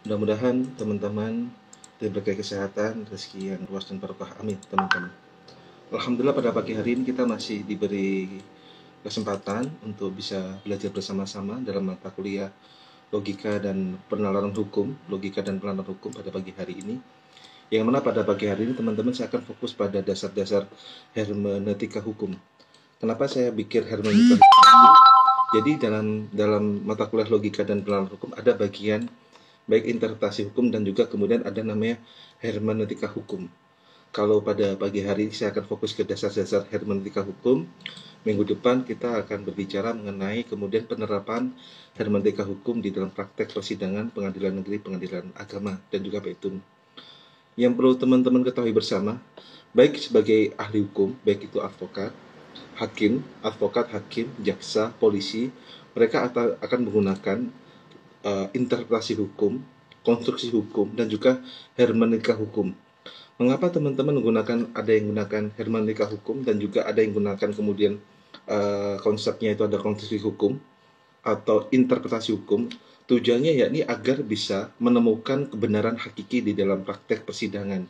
Mudah-mudahan teman-teman diberi kesehatan, rezeki yang luas dan barokah. Amin, teman-teman. Alhamdulillah pada pagi hari ini kita masih diberi kesempatan untuk bisa belajar bersama-sama dalam mata kuliah logika dan penalaran hukum, pada pagi hari ini. Yang mana pada pagi hari ini teman-teman saya akan fokus pada dasar-dasar hermeneutika hukum. Kenapa saya bikin hermeneutika hukum? Jadi dalam mata kuliah logika dan penalaran hukum ada bagian baik interpretasi hukum dan juga kemudian ada namanya hermeneutika hukum. Kalau pada pagi hari ini saya akan fokus ke dasar-dasar hermeneutika hukum. Minggu depan kita akan berbicara mengenai kemudian penerapan hermeneutika hukum di dalam praktek persidangan pengadilan negeri, pengadilan agama, dan juga petun. Yang perlu teman-teman ketahui bersama, baik sebagai ahli hukum, baik itu advokat, hakim, jaksa, polisi, mereka akan menggunakan interpretasi hukum, konstruksi hukum, dan juga hermeneutika hukum. Mengapa teman-teman ada yang menggunakan hermeneutika hukum dan juga ada yang menggunakan kemudian konsepnya itu ada konstruksi hukum atau interpretasi hukum? Tujuannya yakni agar bisa menemukan kebenaran hakiki di dalam praktek persidangan.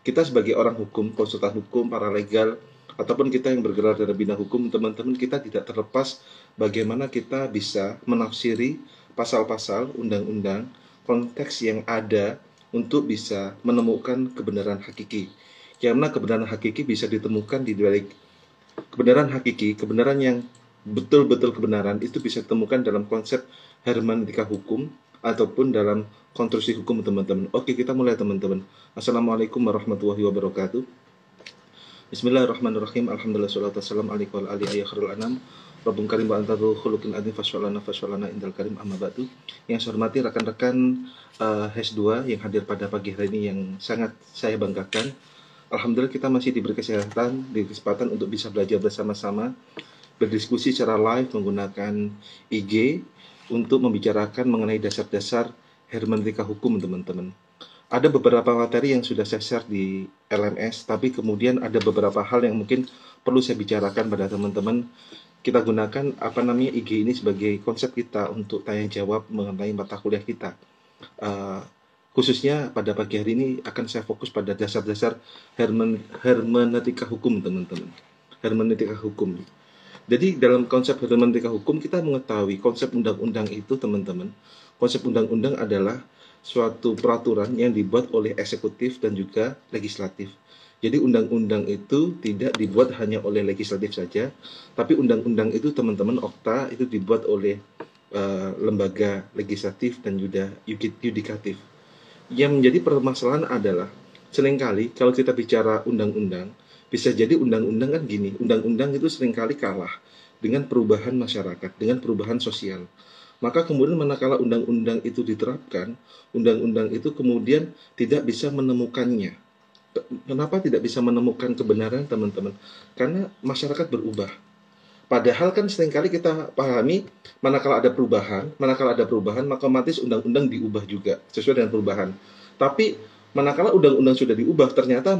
Kita sebagai orang hukum, konsultan hukum, paralegal, ataupun kita yang bergerak dalam bidang hukum, teman-teman, kita tidak terlepas bagaimana kita bisa menafsiri pasal-pasal undang-undang, konteks yang ada untuk bisa menemukan kebenaran hakiki. Karena kebenaran hakiki bisa ditemukan di balik kebenaran hakiki, kebenaran yang betul-betul kebenaran itu bisa ditemukan dalam konsep hermeneutika hukum ataupun dalam konstruksi hukum, teman-teman. Oke, kita mulai, teman-teman. Assalamualaikum warahmatullahi wabarakatuh. Bismillahirrahmanirrahim. Alhamdulillah salatu wassalamu ala alihi khairul anam. Rabbun karim wa antadu khuluqin adzim fasyalana indal karim amma ba'du. Yang saya hormati rekan-rekan HES2 yang hadir pada pagi hari ini yang sangat saya banggakan. Alhamdulillah kita masih diberi kesempatan untuk bisa belajar bersama-sama, berdiskusi secara live menggunakan IG untuk membicarakan mengenai dasar-dasar hermeneutika hukum, teman-teman. Ada beberapa materi yang sudah saya share di LMS, tapi kemudian ada beberapa hal yang mungkin perlu saya bicarakan pada teman-teman. Kita gunakan IG ini sebagai konsep kita untuk tanya jawab mengenai mata kuliah kita. Khususnya pada pagi hari ini akan saya fokus pada dasar-dasar hermeneutika hukum, teman-teman. Hermeneutika hukum. Jadi dalam konsep hermeneutika hukum kita mengetahui konsep undang-undang itu, teman-teman. Konsep undang-undang adalah suatu peraturan yang dibuat oleh eksekutif dan juga legislatif. Jadi undang-undang itu tidak dibuat hanya oleh legislatif saja, tapi undang-undang itu, teman-teman, Okta, itu dibuat oleh lembaga legislatif dan juga yudikatif. Yang menjadi permasalahan adalah seringkali kalau kita bicara undang-undang, bisa jadi undang-undang kan gini, undang-undang itu seringkali kalah dengan perubahan masyarakat, dengan perubahan sosial. Maka kemudian manakala undang-undang itu diterapkan, undang-undang itu kemudian tidak bisa menemukannya. Kenapa tidak bisa menemukan kebenaran, teman-teman? Karena masyarakat berubah. Padahal kan seringkali kita pahami manakala ada perubahan, maka otomatis undang-undang diubah juga sesuai dengan perubahan. Tapi manakala undang-undang sudah diubah, ternyata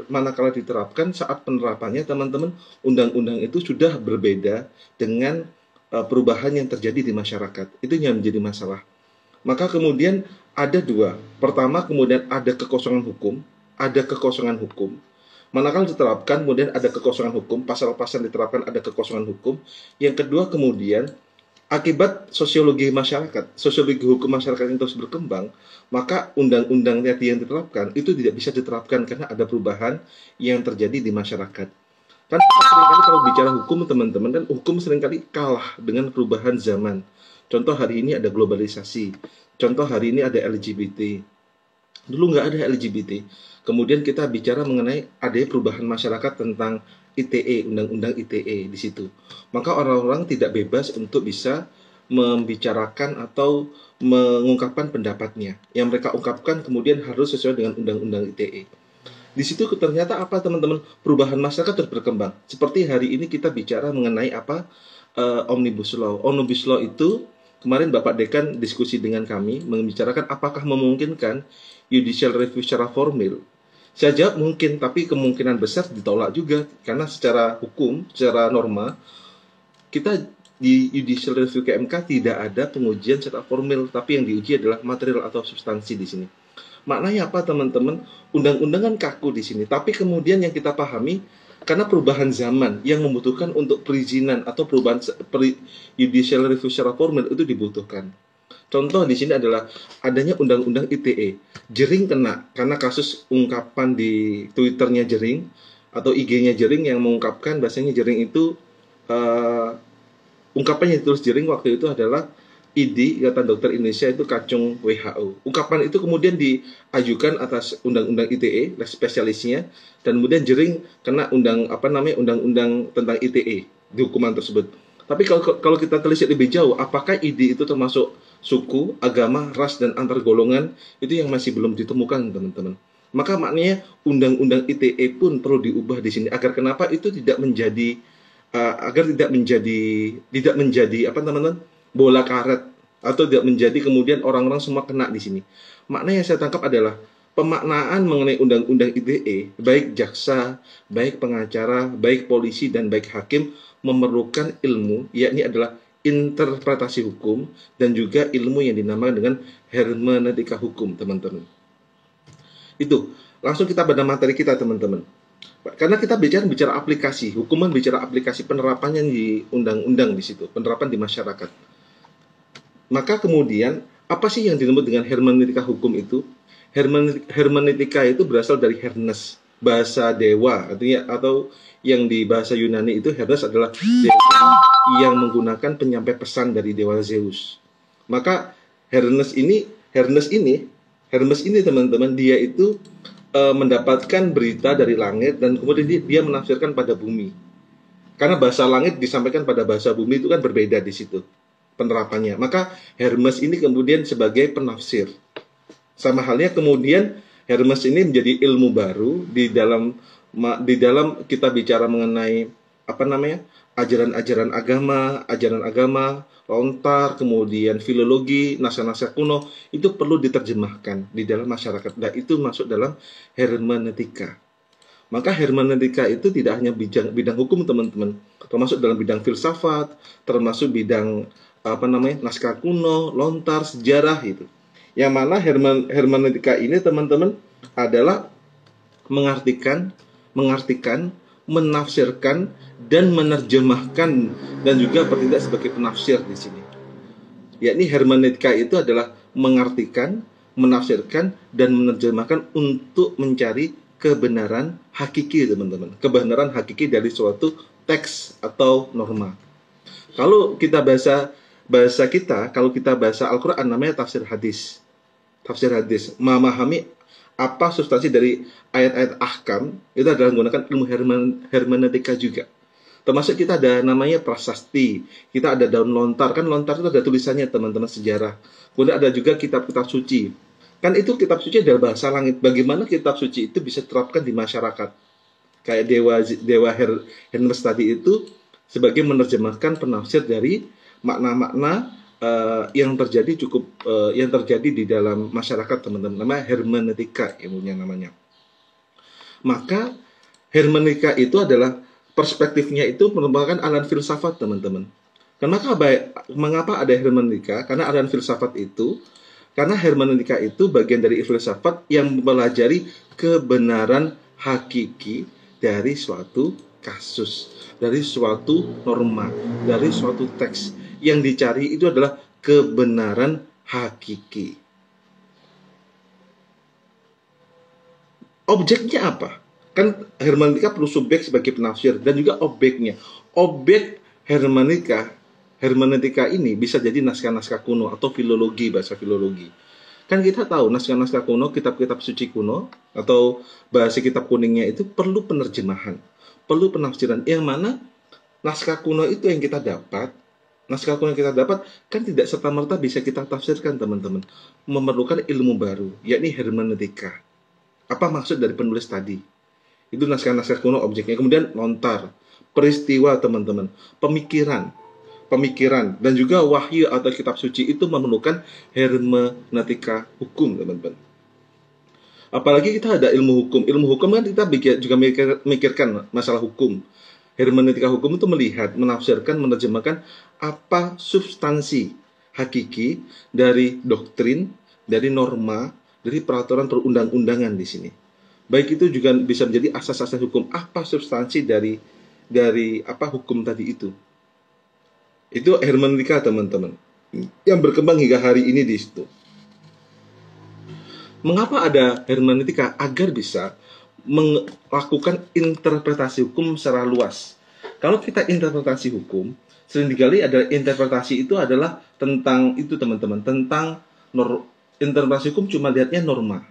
manakala diterapkan saat penerapannya, teman-teman, undang-undang itu sudah berbeda dengan perubahan yang terjadi di masyarakat. Itu yang menjadi masalah. Maka kemudian ada dua. Pertama, kemudian ada kekosongan hukum. Manakala diterapkan, kemudian ada kekosongan hukum. Pasal-pasal diterapkan ada kekosongan hukum. Yang kedua, kemudian akibat sosiologi hukum masyarakat yang terus berkembang, maka undang-undang tadi yang diterapkan itu tidak bisa diterapkan karena ada perubahan yang terjadi di masyarakat. Kan seringkali kalau bicara hukum, teman-teman, kan hukum seringkali kalah dengan perubahan zaman. Contoh hari ini ada globalisasi. Contoh hari ini ada LGBT. Dulu nggak ada LGBT. Kemudian kita bicara mengenai adanya perubahan masyarakat tentang ITE, undang-undang ITE di situ. Maka orang-orang tidak bebas untuk bisa membicarakan atau mengungkapkan pendapatnya. Yang mereka ungkapkan kemudian harus sesuai dengan undang-undang ITE. Di situ ternyata apa, teman-teman? Perubahan masyarakat terus berkembang. Seperti hari ini kita bicara mengenai Omnibus Law. Omnibus Law itu kemarin Bapak Dekan diskusi dengan kami membicarakan apakah memungkinkan judicial review secara formil. Saya jawab mungkin, tapi kemungkinan besar ditolak juga karena secara hukum, secara norma kita di judicial review ke MK tidak ada pengujian secara formil, tapi yang diuji adalah material atau substansi di sini. Maknanya apa teman-teman? Undang-undang kan kaku di sini, tapi kemudian yang kita pahami karena perubahan zaman yang membutuhkan untuk perizinan atau perubahan judicial review secara formil itu dibutuhkan. Contoh di sini adalah adanya undang-undang ITE. Jering kena karena kasus ungkapan di Twitternya Jering atau IG-nya Jering yang mengungkapkan bahasanya Jering itu ungkapan yang ditulis Jering waktu itu adalah ID, Ikatan Dokter Indonesia itu kacung WHO. Ungkapan itu kemudian diajukan atas undang-undang ITE, spesialisnya, dan kemudian Jering kena undang-undang tentang ITE di hukuman tersebut. Tapi kalau kita telisik lebih jauh, apakah ID itu termasuk suku, agama, ras, dan antar golongan, itu yang masih belum ditemukan, teman-teman. Maka maknanya undang-undang ITE pun perlu diubah di sini agar kenapa itu tidak menjadi bola karet atau tidak menjadi kemudian orang-orang semua kena di sini. Makna yang saya tangkap adalah pemaknaan mengenai undang-undang ITE, baik jaksa, baik pengacara, baik polisi, dan baik hakim memerlukan ilmu, yakni adalah interpretasi hukum dan juga ilmu yang dinamakan dengan hermeneutika hukum, teman-teman. Itu, langsung kita pada materi kita, teman-teman. Karena kita bicara aplikasi, hukuman bicara aplikasi penerapannya di undang-undang di situ, penerapan di masyarakat. Maka kemudian, apa sih yang disebut dengan hermeneutika hukum itu? Hermeneutika itu berasal dari Hermes, bahasa dewa, artinya atau yang di bahasa Yunani itu Hermes adalah dewa yang menggunakan penyampai pesan dari dewa Zeus. Maka Hermes ini teman-teman, dia itu mendapatkan berita dari langit dan kemudian dia menafsirkan pada bumi. Karena bahasa langit disampaikan pada bahasa bumi itu kan berbeda di situ penerapannya. Maka Hermes ini kemudian sebagai penafsir. Sama halnya kemudian Hermes ini menjadi ilmu baru di dalam kita bicara mengenai ajaran agama, lontar, kemudian filologi, naskah-naskah kuno, itu perlu diterjemahkan di dalam masyarakat. Dan itu masuk dalam hermeneutika. Maka hermeneutika itu tidak hanya bidang hukum, teman-teman, termasuk dalam bidang filsafat, termasuk bidang naskah kuno, lontar, sejarah itu. Yang mana hermeneutika ini, teman-teman, adalah mengartikan, menafsirkan, dan menerjemahkan, dan juga bertindak sebagai penafsir di sini. Yakni hermeneutika itu adalah mengartikan, menafsirkan, dan menerjemahkan untuk mencari kebenaran hakiki, teman-teman. Kebenaran hakiki dari suatu teks atau norma. Kalau kita kalau kita bahasa Al-Quran namanya tafsir hadis. Tafsir hadis, memahami apa substansi dari ayat-ayat ahkam, itu adalah menggunakan ilmu hermeneutika juga. Termasuk kita ada namanya prasasti, kita ada daun lontar, kan lontar itu ada tulisannya, teman-teman, sejarah. Kemudian ada juga kitab-kitab suci. Kan itu kitab suci adalah bahasa langit. Bagaimana kitab suci itu bisa diterapkan di masyarakat? Kayak dewa Hermes tadi itu sebagai menerjemahkan penafsir dari makna-makna yang terjadi di dalam masyarakat, teman-teman. Namanya hermeneutika, ilmunya namanya. Maka hermeneutika itu adalah perspektifnya itu merupakan aliran filsafat, teman-teman. Mengapa ada hermeneutika? Karena aliran filsafat itu, karena hermeneutika itu bagian dari filsafat yang mempelajari kebenaran hakiki dari suatu kasus, dari suatu norma, dari suatu teks. Yang dicari itu adalah kebenaran hakiki. Objeknya apa? Kan hermeneutika perlu subjek sebagai penafsir dan juga objeknya. Objek hermeneutika ini bisa jadi naskah-naskah kuno atau filologi, bahasa filologi. Kan kita tahu naskah-naskah kuno, kitab-kitab suci kuno atau bahasa kitab kuningnya itu perlu penerjemahan, perlu penafsiran. Yang mana naskah kuno itu yang kita dapat kan tidak serta-merta bisa kita tafsirkan, teman-teman. Memerlukan ilmu baru, yakni hermeneutika. Apa maksud dari penulis tadi? Itu naskah-naskah kuno objeknya. Kemudian lontar, peristiwa, teman-teman, pemikiran, dan juga wahyu atau kitab suci itu memerlukan hermeneutika hukum, teman-teman. Apalagi kita ada ilmu hukum. Ilmu hukum kan kita juga mikirkan masalah hukum. Hermeneutika hukum itu melihat, menafsirkan, menerjemahkan apa substansi hakiki dari doktrin, dari norma, dari peraturan perundang-undangan di sini. Baik itu juga bisa menjadi asas-asas hukum. Apa substansi dari apa hukum tadi itu? Itu hermeneutika, teman-teman, yang berkembang hingga hari ini di situ. Mengapa ada hermeneutika? Agar bisa melakukan interpretasi hukum secara luas. Kalau kita interpretasi hukum, sering dikali adalah interpretasi itu adalah tentang itu, teman-teman, tentang interpretasi hukum cuma lihatnya norma,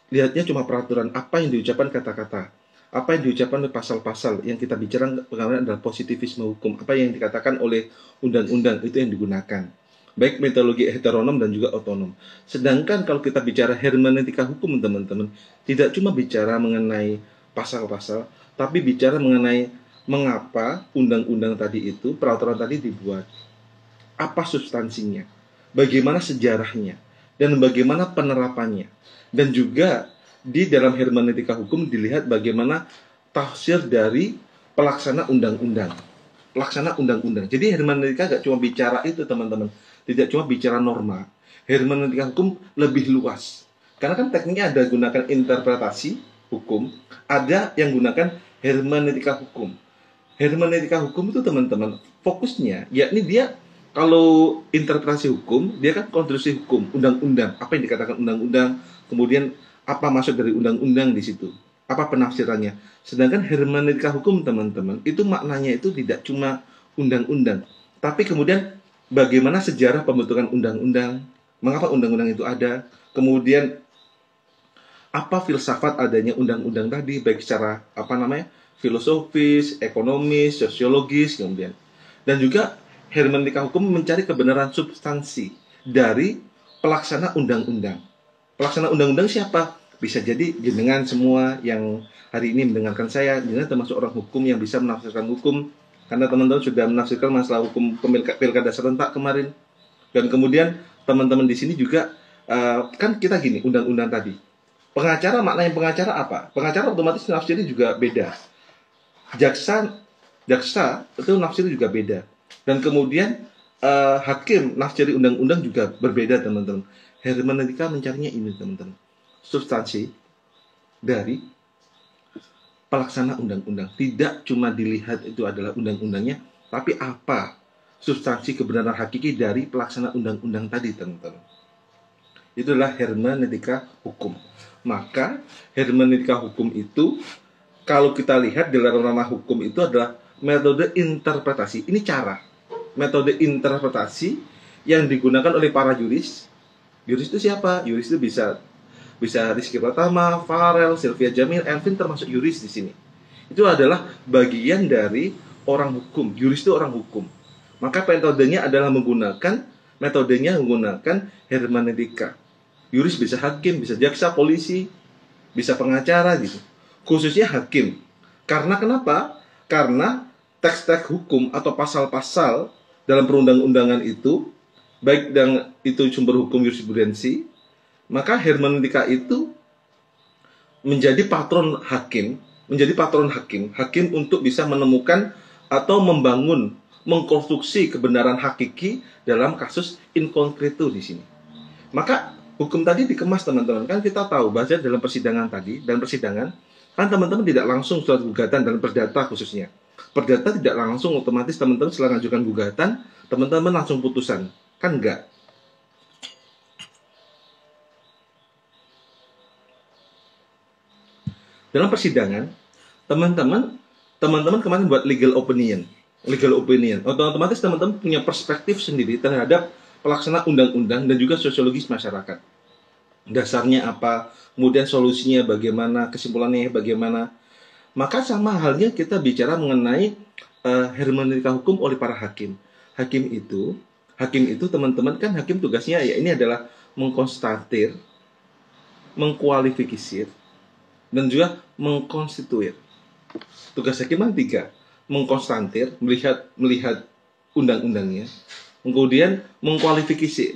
lihatnya cuma peraturan, apa yang diucapkan kata-kata, apa yang diucapkan oleh pasal-pasal. Yang kita bicara pengertian adalah positivisme hukum, apa yang dikatakan oleh undang-undang itu yang digunakan, baik metodologi heteronom dan juga otonom. Sedangkan kalau kita bicara hermeneutika hukum, teman-teman, tidak cuma bicara mengenai pasal-pasal, tapi bicara mengenai mengapa undang-undang tadi itu, peraturan tadi dibuat, apa substansinya, bagaimana sejarahnya, dan bagaimana penerapannya. Dan juga di dalam hermeneutika hukum dilihat bagaimana tafsir dari pelaksana undang-undang. Pelaksana undang-undang. Jadi hermeneutika gak cuma bicara itu, teman-teman. Tidak cuma bicara norma. Hermeneutika hukum lebih luas. Karena kan tekniknya ada gunakan interpretasi hukum, ada yang gunakan hermeneutika hukum. Hermeneutika hukum itu, teman-teman, fokusnya yakni dia kalau interpretasi hukum, dia kan konstruksi hukum, undang-undang, apa yang dikatakan undang-undang, kemudian apa maksud dari undang-undang di situ, apa penafsirannya. Sedangkan hermeneutika hukum, teman-teman, itu maknanya itu tidak cuma undang-undang, tapi kemudian bagaimana sejarah pembentukan undang-undang, mengapa undang-undang itu ada, kemudian apa filsafat adanya undang-undang tadi, baik secara filosofis, ekonomis, sosiologis, kemudian. Dan juga hermeneutika hukum mencari kebenaran substansi dari pelaksana undang-undang. Pelaksana undang-undang siapa? Bisa jadi jenengan semua yang hari ini mendengarkan saya, jenengan termasuk orang hukum yang bisa menafsirkan hukum, karena teman-teman sudah menafsirkan masalah hukum pilkada serentak kemarin. Dan kemudian teman-teman di sini juga kan kita gini, undang-undang tadi. Pengacara, maknanya pengacara apa? Pengacara otomatis nafsirnya juga beda. Jaksa itu nafsirnya juga beda. Dan kemudian hakim nafsiri undang-undang juga berbeda, teman-teman. Hermeneutika mencarinya ini, teman-teman, substansi dari pelaksana undang-undang. Tidak cuma dilihat itu adalah undang-undangnya, tapi apa substansi kebenaran hakiki dari pelaksana undang-undang tadi, teman-teman. Itulah hermeneutika hukum. Maka hermeneutika hukum itu, kalau kita lihat di dalam ranah hukum itu adalah metode interpretasi. Ini cara, metode interpretasi yang digunakan oleh para juris. Juris itu siapa? Juris itu bisa Rizky Pratama, Farel, Sylvia Jamil, Elvin termasuk juris di sini. Itu adalah bagian dari orang hukum. Juris itu orang hukum. Maka metodenya adalah menggunakan hermeneutika. Juris bisa hakim, bisa jaksa, polisi, bisa pengacara gitu. Khususnya hakim. Karena kenapa? Karena teks-teks hukum atau pasal-pasal dalam perundang-undangan itu, baik dan itu sumber hukum jurisprudensi, maka hermeneutika itu menjadi patron hakim, hakim untuk bisa menemukan atau membangun, mengkonstruksi kebenaran hakiki dalam kasus in concreto di sini. Maka hukum tadi dikemas, teman-teman. Kan kita tahu bahwa dalam persidangan kan teman-teman tidak langsung surat gugatan dalam perdata khususnya. Perdata tidak langsung otomatis teman-teman setelah mengajukan gugatan, teman-teman langsung putusan. Kan enggak. Dalam persidangan, teman-teman kemarin buat legal opinion. Otomatis teman-teman punya perspektif sendiri terhadap pelaksana undang-undang dan juga sosiologis masyarakat. Dasarnya apa, kemudian solusinya bagaimana, kesimpulannya bagaimana. Maka sama halnya kita bicara mengenai hermeneutika hukum oleh para hakim. Hakim itu teman-teman, kan hakim tugasnya ya ini adalah mengkonstatir, mengkualifikasir, dan juga mengkonstituir. Tugas hakim kan 3. Mengkonstatir, melihat undang-undangnya. Kemudian mengkualifikasi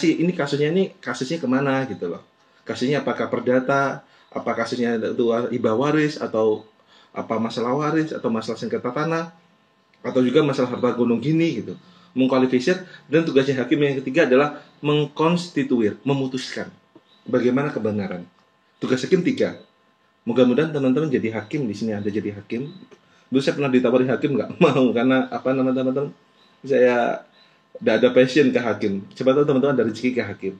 ini kasusnya kemana gitu loh. Kasusnya apakah perdata, apa kasusnya itu hibah waris atau apa masalah waris atau masalah sengketa tanah atau juga masalah harta gunung gini gitu. Mengkualifikasi. Dan tugasnya hakim yang ketiga adalah mengkonstituir, memutuskan bagaimana kebenaran. Tugas hakim 3. Mudah-mudahan teman-teman jadi hakim di sini, ada jadi hakim. Dulu saya pernah ditawarin hakim, nggak mau karena apa nama teman-teman? Saya tidak ada passion ke hakim. Coba tahu teman-teman ada rezeki ke hakim.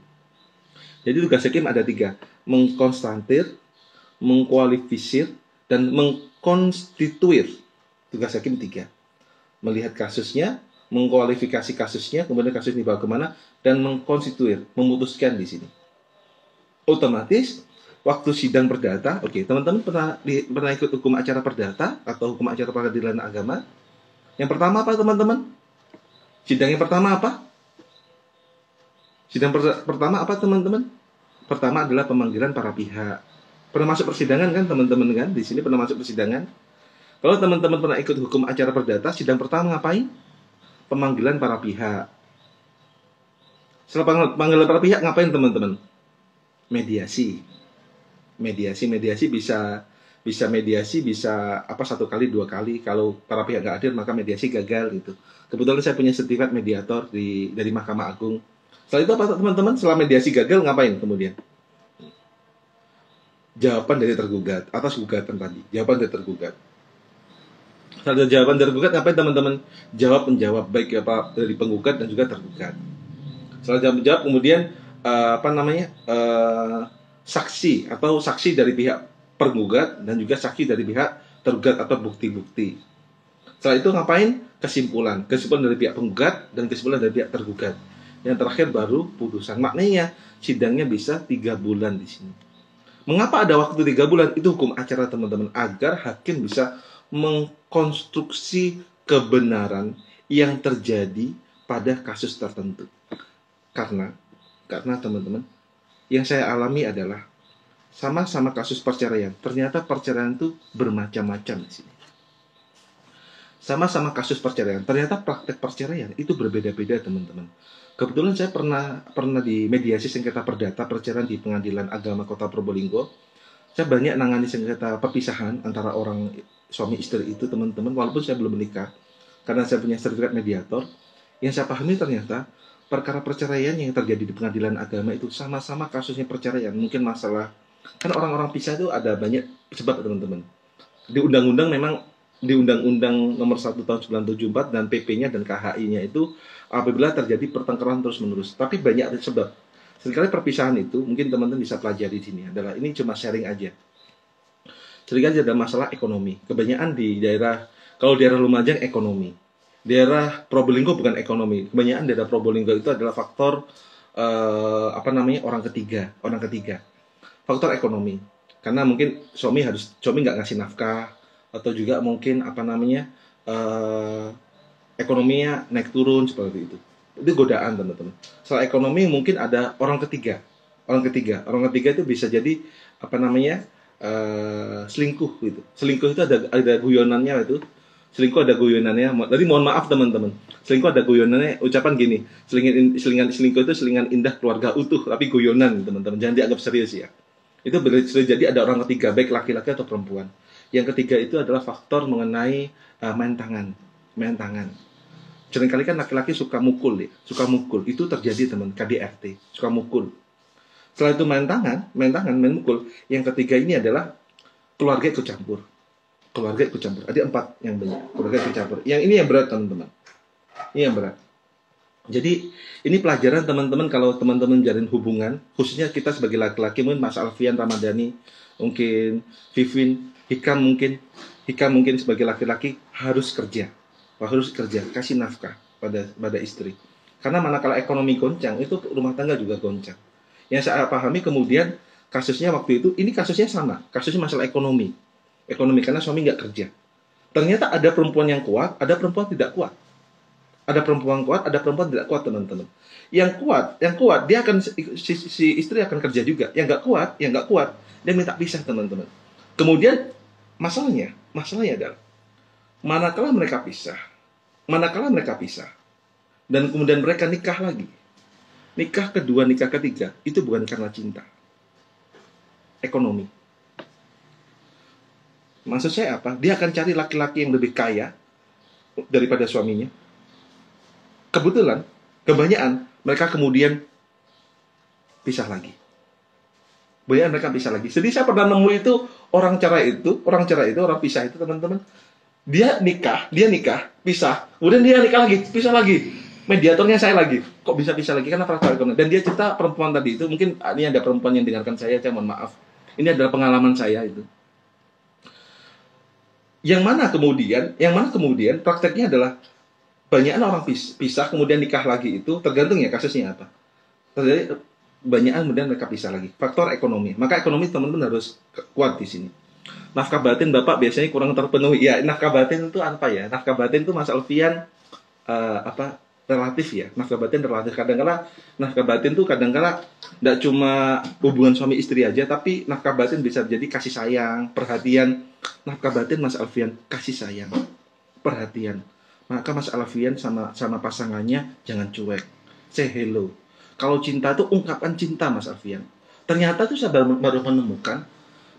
Jadi tugas hakim ada 3: mengkonstantir, mengkualifisir, dan mengkonstituir. Tugas hakim 3: melihat kasusnya, mengkualifikasi kasusnya, kemudian kasus dibawa kemana, dan mengkonstituir, memutuskan di sini. Otomatis waktu sidang perdata, oke, teman-teman pernah ikut hukum acara perdata atau hukum acara peradilan agama? Yang pertama apa, teman-teman? Sidang yang pertama apa? Sidang pertama apa, teman-teman? Pertama adalah pemanggilan para pihak. Pernah masuk persidangan kan, teman-teman kan? Di sini pernah masuk persidangan. Kalau teman-teman pernah ikut hukum acara perdata, sidang pertama ngapain? Pemanggilan para pihak. Setelah pemanggilan para pihak ngapain, teman-teman? Mediasi. Mediasi bisa mediasi bisa apa 1 kali 2 kali. Kalau para pihak nggak hadir maka mediasi gagal gitu. Kebetulan saya punya sertifikat mediator dari Mahkamah Agung. Setelah itu apa, teman-teman? Setelah mediasi gagal ngapain kemudian? Jawaban dari tergugat atas gugatan tadi. Jawaban dari tergugat. Setelah jawaban dari tergugat ngapain, teman-teman? Menjawab baik apa dari penggugat dan juga tergugat. Setelah menjawab kemudian saksi atau saksi dari pihak penggugat dan juga saksi dari pihak tergugat atau bukti-bukti. Setelah itu ngapain? Kesimpulan dari pihak penggugat dan kesimpulan dari pihak tergugat. Yang terakhir baru putusan. Maknanya sidangnya bisa 3 bulan di sini. Mengapa ada waktu 3 bulan? Itu hukum acara, teman-teman, agar hakim bisa mengkonstruksi kebenaran yang terjadi pada kasus tertentu. Karena teman-teman, yang saya alami adalah sama-sama kasus perceraian. Ternyata perceraian itu bermacam-macam di sini. Sama-sama kasus perceraian. Ternyata praktek perceraian itu berbeda-beda, teman-teman. Kebetulan saya pernah di mediasi sengketa perdata perceraian di Pengadilan Agama Kota Probolinggo. Saya banyak nangani sengketa perpisahan antara orang suami istri itu, teman-teman, walaupun saya belum menikah. Karena saya punya sertifikat mediator, yang saya pahami ternyata perkara perceraian yang terjadi di pengadilan agama itu sama-sama kasusnya perceraian. Mungkin masalah, kan orang-orang pisah itu ada banyak sebab, teman-teman. Di undang-undang memang, di Undang-Undang Nomor 1 Tahun 1974 dan PP-nya dan KHI-nya itu apabila terjadi pertengkaran terus-menerus. Tapi banyak sebab. Seringkali perpisahan itu, mungkin teman-teman bisa pelajari di sini, adalah ini cuma sharing aja. Seringkali ada masalah ekonomi. Kebanyakan di daerah, kalau daerah Lumajang ekonomi. Daerah Probolinggo bukan ekonomi. Kebanyakan daerah Probolinggo itu adalah faktor orang ketiga. Faktor ekonomi. Karena mungkin suami nggak ngasih nafkah, atau juga mungkin ekonominya naik turun seperti itu. Itu godaan, teman-teman. Setelah ekonomi mungkin ada orang ketiga. Orang ketiga itu bisa jadi selingkuh gitu. Selingkuh itu ada guyonannya itu. Selingkuh ada guyonannya. Jadi mohon maaf, teman-teman. Selingkuh ada guyonannya. Ucapan gini, selingkuh itu selingan indah keluarga utuh, tapi guyonan, teman-teman. Jangan dianggap serius ya. Itu bisa jadi ada orang ketiga, baik laki-laki atau perempuan. Yang ketiga itu adalah faktor mengenai main tangan. Seringkali kan laki-laki suka mukul ya, Itu terjadi, teman, KDRT, suka mukul. Setelah itu main mukul. Yang ketiga ini adalah keluarga ikut campur. Ada 4 yang banyak. Keluarga ikut campur. Yang ini yang berat, teman-teman. Ini yang berat. Jadi ini pelajaran, teman-teman, kalau teman-teman jalin hubungan, khususnya kita sebagai laki-laki, mungkin Mas Alfian Ramadhani, mungkin Vivin, Hikam mungkin sebagai laki-laki harus kerja, kasih nafkah pada istri. Karena manakala ekonomi goncang, itu rumah tangga juga goncang. Yang saya pahami kemudian kasusnya waktu itu, ini kasusnya sama, kasusnya masalah ekonomi karena suami nggak kerja. Ternyata ada perempuan yang kuat, ada perempuan tidak kuat. Ada perempuan kuat, ada perempuan tidak kuat, teman-teman. Yang kuat dia akan si istri akan kerja juga. Yang nggak kuat, dia minta pisah, teman-teman. Kemudian masalahnya adalah manakala mereka pisah dan kemudian mereka nikah lagi. Nikah kedua, nikah ketiga, itu bukan karena cinta. Ekonomi. Maksud saya apa? Dia akan cari laki-laki yang lebih kaya daripada suaminya. Kebetulan, kebanyakan mereka kemudian pisah lagi. Banyak mereka pisah lagi. Jadi saya pernah nemu itu orang cerai itu, orang pisah itu teman-teman. Dia nikah, pisah, kemudian dia nikah lagi, pisah lagi. Mediatornya saya lagi. Kok bisa pisah lagi? Karena faktor ekonomi. Dan dia cerita perempuan tadi itu, mungkin ini ada perempuan yang dengarkan saya mohon maaf. Ini adalah pengalaman saya itu. Yang mana kemudian prakteknya adalah banyak orang pisah kemudian nikah lagi itu tergantung ya kasusnya apa. Terjadi banyak kemudian mereka pisah lagi. Faktor ekonomi. Maka ekonomi teman-teman harus kuat di sini. Nafkah batin Bapak biasanya kurang terpenuhi. Ya, nafkah batin itu apa ya? Nafkah batin itu Mas Alfian relatif ya. Nafkah batin relatif. Kadang-kala nafkah batin itu kadang-kala tidak cuma hubungan suami istri aja, tapi nafkah batin bisa jadi kasih sayang, perhatian. Nafkah batin Mas Alfian kasih sayang, perhatian. Maka Mas Alfian sama pasangannya jangan cuek. Say hello. Kalau cinta itu ungkapkan cinta Mas Alfian. Ternyata tuh saya baru menemukan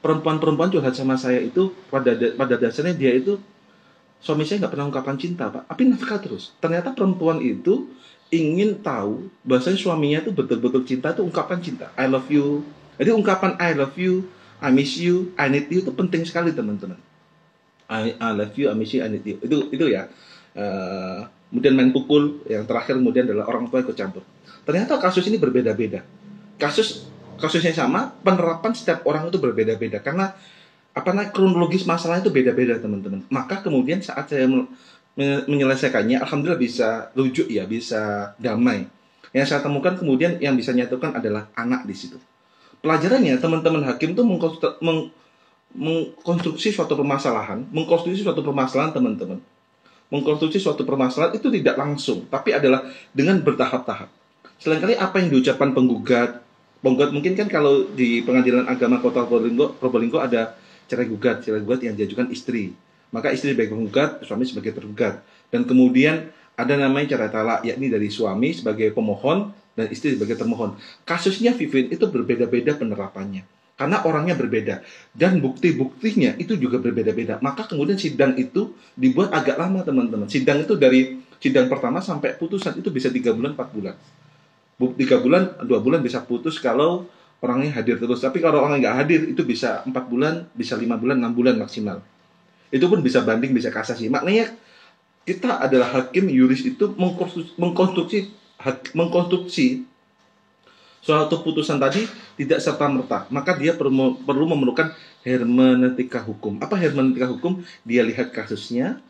perempuan-perempuan curhat sama saya itu pada dasarnya dia itu suami saya nggak pernah ungkapkan cinta Pak, tapi nafkah terus. Ternyata perempuan itu ingin tahu bahwasanya suaminya itu betul-betul cinta itu ungkapan cinta. I love you. Jadi ungkapan I love you, I miss you, I need you itu penting sekali teman-teman. I love you, I miss you, I need you. Itu ya. Kemudian main pukul, yang terakhir kemudian adalah orang tua ikut campur. Ternyata kasus ini berbeda-beda. Kasusnya sama, penerapan setiap orang itu berbeda-beda karena kronologis masalah itu beda-beda teman-teman. Maka kemudian saat saya menyelesaikannya, alhamdulillah bisa rujuk ya, bisa damai. Yang saya temukan kemudian yang bisa nyatukan adalah anak di situ. Pelajarannya teman-teman hakim itu mengkonstruksi suatu permasalahan, teman-teman. Mengkonstruksi suatu permasalahan itu tidak langsung, tapi adalah dengan bertahap-tahap. Selangkali apa yang diucapkan penggugat mungkin kan kalau di Pengadilan Agama Kota Probolinggo ada cerai gugat yang diajukan istri. Maka istri sebagai penggugat, suami sebagai tergugat. Dan kemudian ada namanya cerai talak, yakni dari suami sebagai pemohon dan istri sebagai termohon. Kasusnya Vivin itu berbeda-beda penerapannya. Karena orangnya berbeda. Dan bukti-buktinya itu juga berbeda-beda. Maka kemudian sidang itu dibuat agak lama teman-teman. Sidang itu dari sidang pertama sampai putusan itu bisa 3 bulan, 4 bulan. 3 bulan, 2 bulan bisa putus kalau orangnya hadir terus. Tapi kalau orangnya nggak hadir, itu bisa 4 bulan, bisa 5 bulan, 6 bulan maksimal. Itu pun bisa banding, bisa kasasi. Maknanya kita adalah hakim yuris itu mengkonstruksi suatu putusan tadi tidak serta-merta. Maka dia perlu memerlukan hermeneutika hukum. Apa hermeneutika hukum? Dia lihat kasusnya,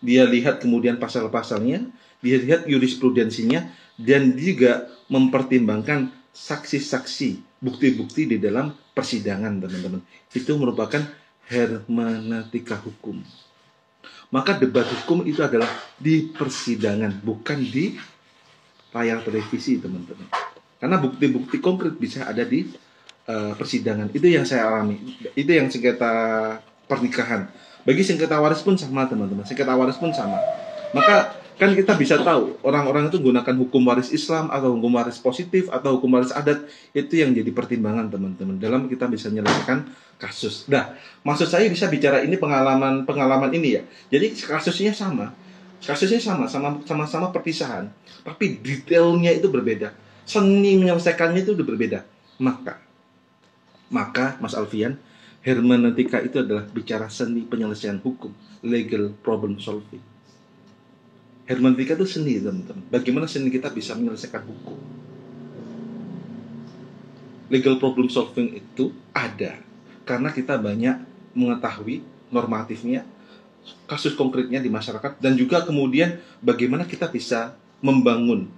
dia lihat kemudian pasal-pasalnya, dia lihat jurisprudensinya, dan juga mempertimbangkan saksi-saksi, bukti-bukti di dalam persidangan, teman-teman. Itu merupakan hermeneutika hukum. Maka debat hukum itu adalah di persidangan, bukan di layar televisi, teman-teman. Karena bukti-bukti konkret bisa ada di persidangan. Itu yang saya alami. Itu yang sengketa pernikahan. Bagi sengketa waris pun sama, teman-teman. Sengketa waris pun sama. Maka kan kita bisa tahu orang-orang itu gunakan hukum waris Islam atau hukum waris positif atau hukum waris adat, itu yang jadi pertimbangan teman-teman dalam kita bisa menyelesaikan kasus. Nah, maksud saya bisa bicara ini pengalaman ini ya. Jadi kasusnya sama-sama perpisahan, tapi detailnya itu berbeda. Seni menyelesaikannya itu udah berbeda. Maka Mas Alfian, hermeneutika itu adalah bicara seni penyelesaian hukum, legal problem solving. Hermeneutika itu seni, teman-teman. Bagaimana seni kita bisa menyelesaikan hukum. Legal problem solving itu ada karena kita banyak mengetahui normatifnya, kasus konkretnya di masyarakat, dan juga kemudian bagaimana kita bisa membangun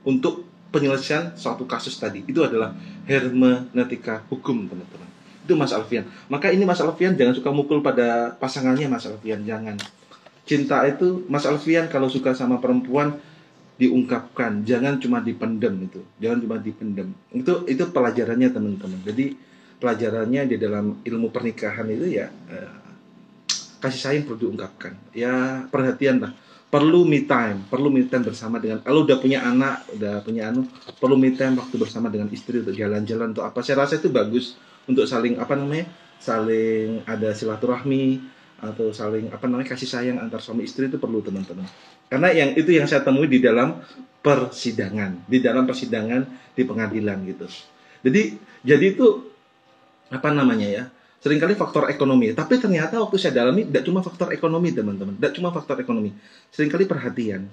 untuk penyelesaian suatu kasus tadi. Itu adalah hermeneutika hukum, teman-teman. Itu Mas Alfian. Maka ini Mas Alfian jangan suka mukul pada pasangannya, Mas Alfian. Jangan. Cinta itu, Mas Alfian kalau suka sama perempuan diungkapkan, jangan cuma dipendam itu. Jangan cuma dipendam. Itu pelajarannya, teman-teman. Jadi pelajarannya di dalam ilmu pernikahan itu ya kasih sayang perlu diungkapkan. Ya perhatian lah. Perlu me time bersama dengan, kalau udah punya anak, perlu me time waktu bersama dengan istri untuk jalan-jalan untuk apa. Saya rasa itu bagus untuk saling saling ada silaturahmi, atau saling kasih sayang antar suami istri itu perlu, teman-teman. Karena yang saya temui di dalam persidangan, di pengadilan gitu. Jadi itu seringkali faktor ekonomi. Tapi ternyata waktu saya dalami tidak cuma faktor ekonomi, teman-teman. Tidak cuma faktor ekonomi. Seringkali perhatian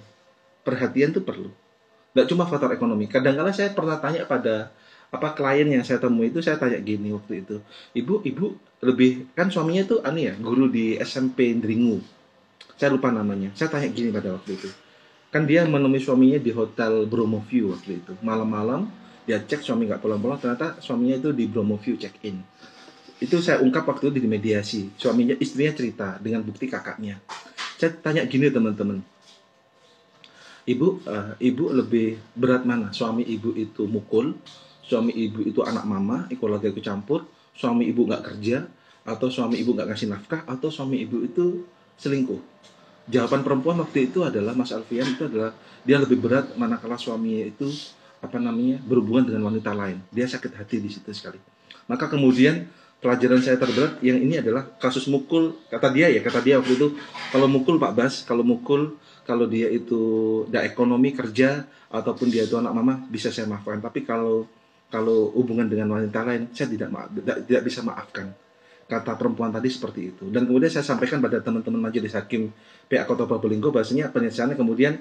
itu perlu. Tidak cuma faktor ekonomi. Kadang-kadang saya pernah tanya pada klien yang saya temui itu, saya tanya gini waktu itu, ibu lebih, kan suaminya itu guru di SMP Dringu, saya lupa namanya. Saya tanya gini pada waktu itu, kan dia menemui suaminya di hotel Bromoview waktu itu, malam-malam dia cek suami nggak pulang-pulang, ternyata suaminya itu di Bromoview check in. Itu saya ungkap waktu itu di mediasi, istrinya cerita dengan bukti kakaknya. Saya tanya gini, teman-teman, ibu lebih berat mana, suami ibu itu mukul, suami ibu itu anak mama, keluarga ikut campur, suami ibu nggak kerja, atau suami ibu nggak ngasih nafkah, atau suami ibu itu selingkuh? Jawaban perempuan waktu itu adalah, Mas Alfian, itu adalah dia lebih berat manakala suaminya itu berhubungan dengan wanita lain. Dia sakit hati di situ sekali. Maka kemudian pelajaran saya terberat yang ini adalah kasus mukul. Kata dia waktu itu, kalau mukul Pak Bas, kalau dia itu tidak ekonomi kerja ataupun dia itu anak mama, bisa saya maafkan. Tapi kalau hubungan dengan wanita lain, saya tidak bisa maafkan. Kata perempuan tadi seperti itu. Dan kemudian saya sampaikan pada teman-teman majelis hakim pihak Kota Probolinggo, bahasanya penyelesaiannya kemudian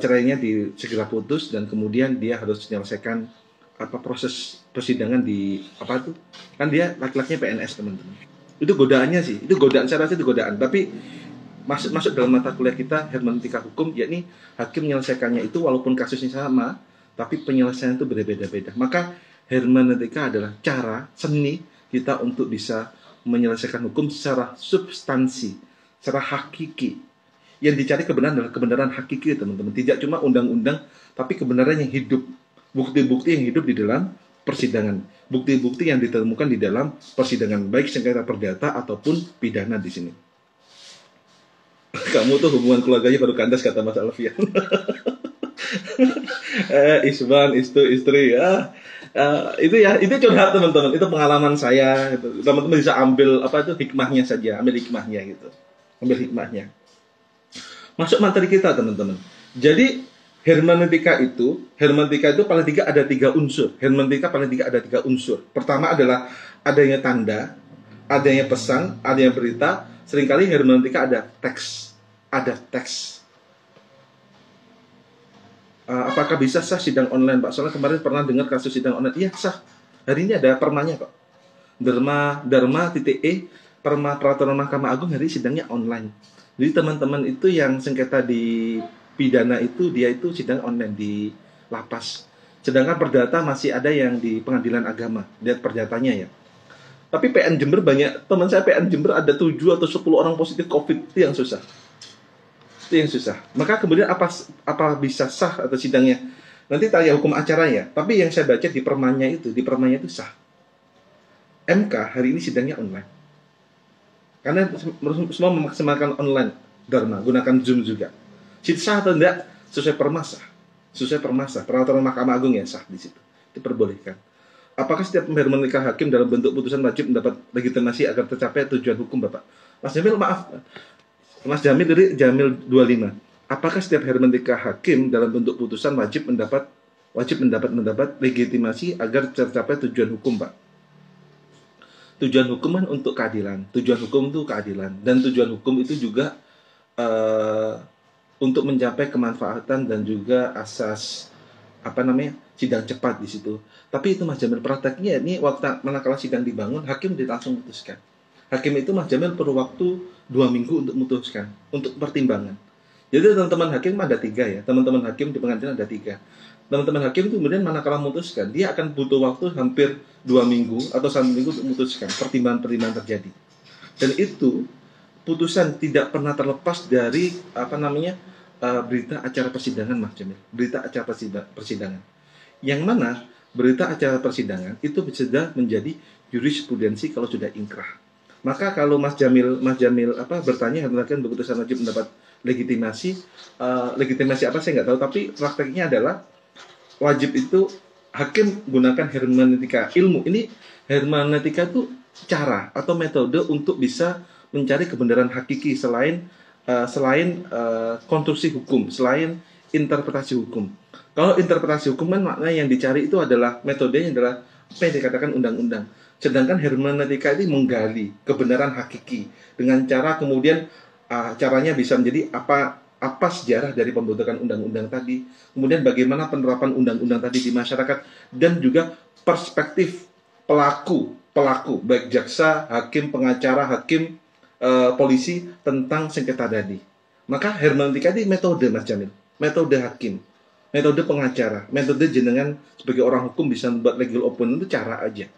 cerainya segera putus, dan kemudian dia harus menyelesaikan proses persidangan kan dia laki-lakinya PNS, teman-teman. Itu godaannya sih, saya rasa itu godaan. Tapi masuk dalam mata kuliah kita hermeneutika hukum, yakni hakim menyelesaikannya itu walaupun kasusnya sama, tapi penyelesaian itu berbeda-beda. Maka hermeneutika adalah cara seni kita untuk bisa menyelesaikan hukum secara substansi, secara hakiki. Yang dicari kebenaran adalah kebenaran hakiki, teman-teman. Tidak cuma undang-undang, tapi kebenaran yang hidup. Bukti-bukti yang hidup di dalam persidangan. Bukti-bukti yang ditemukan di dalam persidangan, baik sengketa perdata ataupun pidana di sini. Kamu tuh hubungan keluarganya baru kandas, kata Mas Alfian. Isban, istri ya. Itu curhat, teman-teman. Itu pengalaman saya. Teman-teman bisa ambil hikmahnya saja, ambil hikmahnya gitu. Ambil hikmahnya. Masuk materi kita, teman-teman. Jadi hermeneutika itu paling tidak ada 3 unsur. Hermeneutika paling tidak ada 3 unsur. Pertama adalah adanya tanda, adanya pesan, adanya berita. Seringkali hermeneutika ada teks. Apakah bisa sah sidang online, Pak? Soalnya kemarin pernah dengar kasus sidang online. Iya, sah. Hari ini ada permanya, Pak. Dharma.e Perma Peraturan Mahkamah Agung hari sidangnya online. Jadi teman-teman itu yang sengketa di pidana itu, dia itu sidang online di lapas. Sedangkan perdata masih ada yang di pengadilan agama. Lihat perdatanya ya. Tapi PN Jember banyak, teman saya PN Jember ada 7 atau 10 orang positif COVID. Itu yang susah. Maka kemudian apa bisa sah atau sidangnya? Nanti tanya hukum acara ya. Tapi yang saya baca di permanya itu sah. MK hari ini sidangnya online. Karena semua memaksimalkan online Dharma, gunakan Zoom juga. Sah atau tidak sesuai perma sah. Peraturan Mahkamah Agung ya sah di situ. Diperbolehkan. Apakah setiap hermeneutika hakim dalam bentuk putusan wajib mendapat legitimasi agar tercapai tujuan hukum, Bapak? Mas Jamil dari Jamil 25. Apakah setiap hermeneutika hakim dalam bentuk putusan wajib mendapat legitimasi agar tercapai tujuan hukum, Pak? Tujuan hukum kan untuk keadilan. Tujuan hukum itu keadilan, dan tujuan hukum itu juga untuk mencapai kemanfaatan dan juga asas sidang cepat di situ. Tapi itu Mas Jamil prakteknya ini waktu manakala sidang dibangun, hakim langsung memutuskan. Hakim itu Mas Jamil perlu waktu 2 minggu untuk memutuskan, untuk pertimbangan. Jadi teman-teman hakim ada 3 ya. Teman-teman hakim di pengadilan ada 3. Teman-teman hakim itu kemudian manakala memutuskan, dia akan butuh waktu hampir 2 minggu atau 1 minggu untuk memutuskan. Pertimbangan-pertimbangan terjadi. Dan itu putusan tidak pernah terlepas dari berita acara persidangan, Mas Jamil. Berita acara persidangan. Yang mana berita acara persidangan itu sudah menjadi jurisprudensi kalau sudah inkrah. Maka kalau Mas Jamil bertanya tentang keputusan wajib mendapat legitimasi apa saya nggak tahu, tapi prakteknya adalah wajib itu hakim gunakan hermeneutika ilmu. Ini hermeneutika itu cara atau metode untuk bisa mencari kebenaran hakiki selain konstruksi hukum, selain interpretasi hukum. Kalau interpretasi hukum kan maknanya yang dicari itu adalah metodenya adalah apa yang dikatakan undang-undang. Sedangkan hermeneutika ini menggali kebenaran hakiki dengan cara kemudian caranya bisa menjadi apa sejarah dari pembentukan undang-undang tadi, kemudian bagaimana penerapan undang-undang tadi di masyarakat, dan juga perspektif pelaku baik jaksa, hakim, pengacara, hakim, polisi tentang sengketa tadi. Maka hermeneutika ini metode, Mas Jamil, metode hakim, metode pengacara, metode jenengan sebagai orang hukum bisa membuat legal opinion itu cara aja.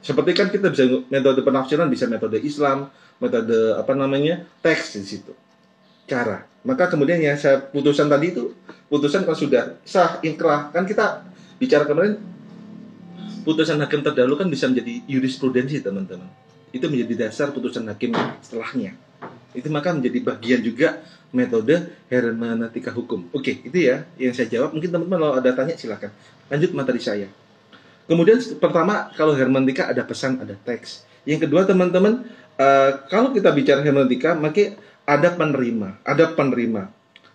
Seperti kan kita bisa metode penafsiran, bisa metode Islam, metode teks di situ. Cara. Maka kemudian ya saya putusan tadi itu, putusan kalau sudah sah inkrah, kan kita bicara kemarin putusan hakim terdahulu kan bisa menjadi jurisprudensi, teman-teman. Itu menjadi dasar putusan hakim setelahnya. Itu maka menjadi bagian juga metode hermeneutika hukum. Oke, itu ya yang saya jawab. Mungkin teman-teman kalau ada tanya silakan. Lanjut materi saya. Kemudian pertama, kalau hermeneutika ada pesan, ada teks. Yang kedua, teman-teman, kalau kita bicara hermeneutika, maka ada penerima.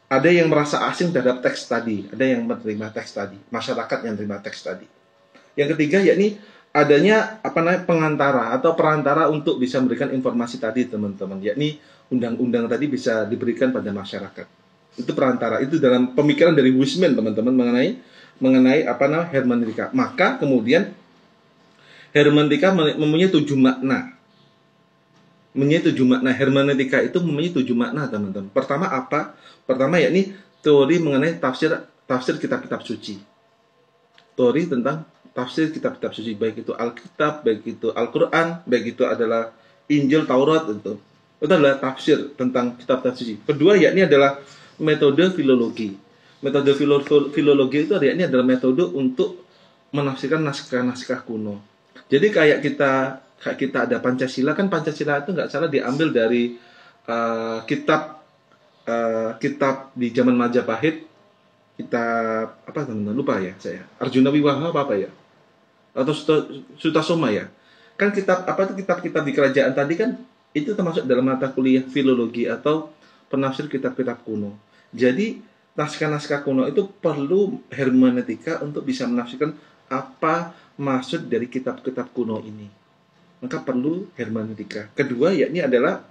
Ada yang merasa asing terhadap teks tadi, ada yang menerima teks tadi, masyarakat yang menerima teks tadi. Yang ketiga, yakni adanya pengantara atau perantara untuk bisa memberikan informasi tadi, teman-teman, yakni undang-undang tadi bisa diberikan pada masyarakat. Itu perantara, itu dalam pemikiran dari Wisman, teman-teman, mengenai hermeneutika. Maka kemudian hermeneutika mempunyai 7 makna. Hermeneutika itu mempunyai 7 makna, teman-teman. Pertama apa? Pertama yakni teori mengenai tafsir kitab-kitab suci. Teori tentang tafsir kitab-kitab suci, baik itu Alkitab, baik itu Al-Quran, baik itu adalah Injil, Taurat, itu adalah tafsir tentang kitab-kitab suci. Kedua yakni adalah metode filologi. Metode filologi itu yakni adalah metode untuk menafsirkan naskah-naskah kuno. Jadi kayak kita ada Pancasila, kan Pancasila itu nggak salah diambil dari kitab di zaman Majapahit, kitab apa teman-teman, lupa ya saya, Arjuna Wiwaha apa ya, atau Sutasoma ya. Kan kitab-kitab di kerajaan tadi kan itu termasuk dalam mata kuliah filologi atau penafsir kitab-kitab kuno. Jadi naskah-naskah kuno itu perlu hermeneutika untuk bisa menafsirkan apa maksud dari kitab-kitab kuno ini. Maka perlu hermeneutika. Kedua yakni adalah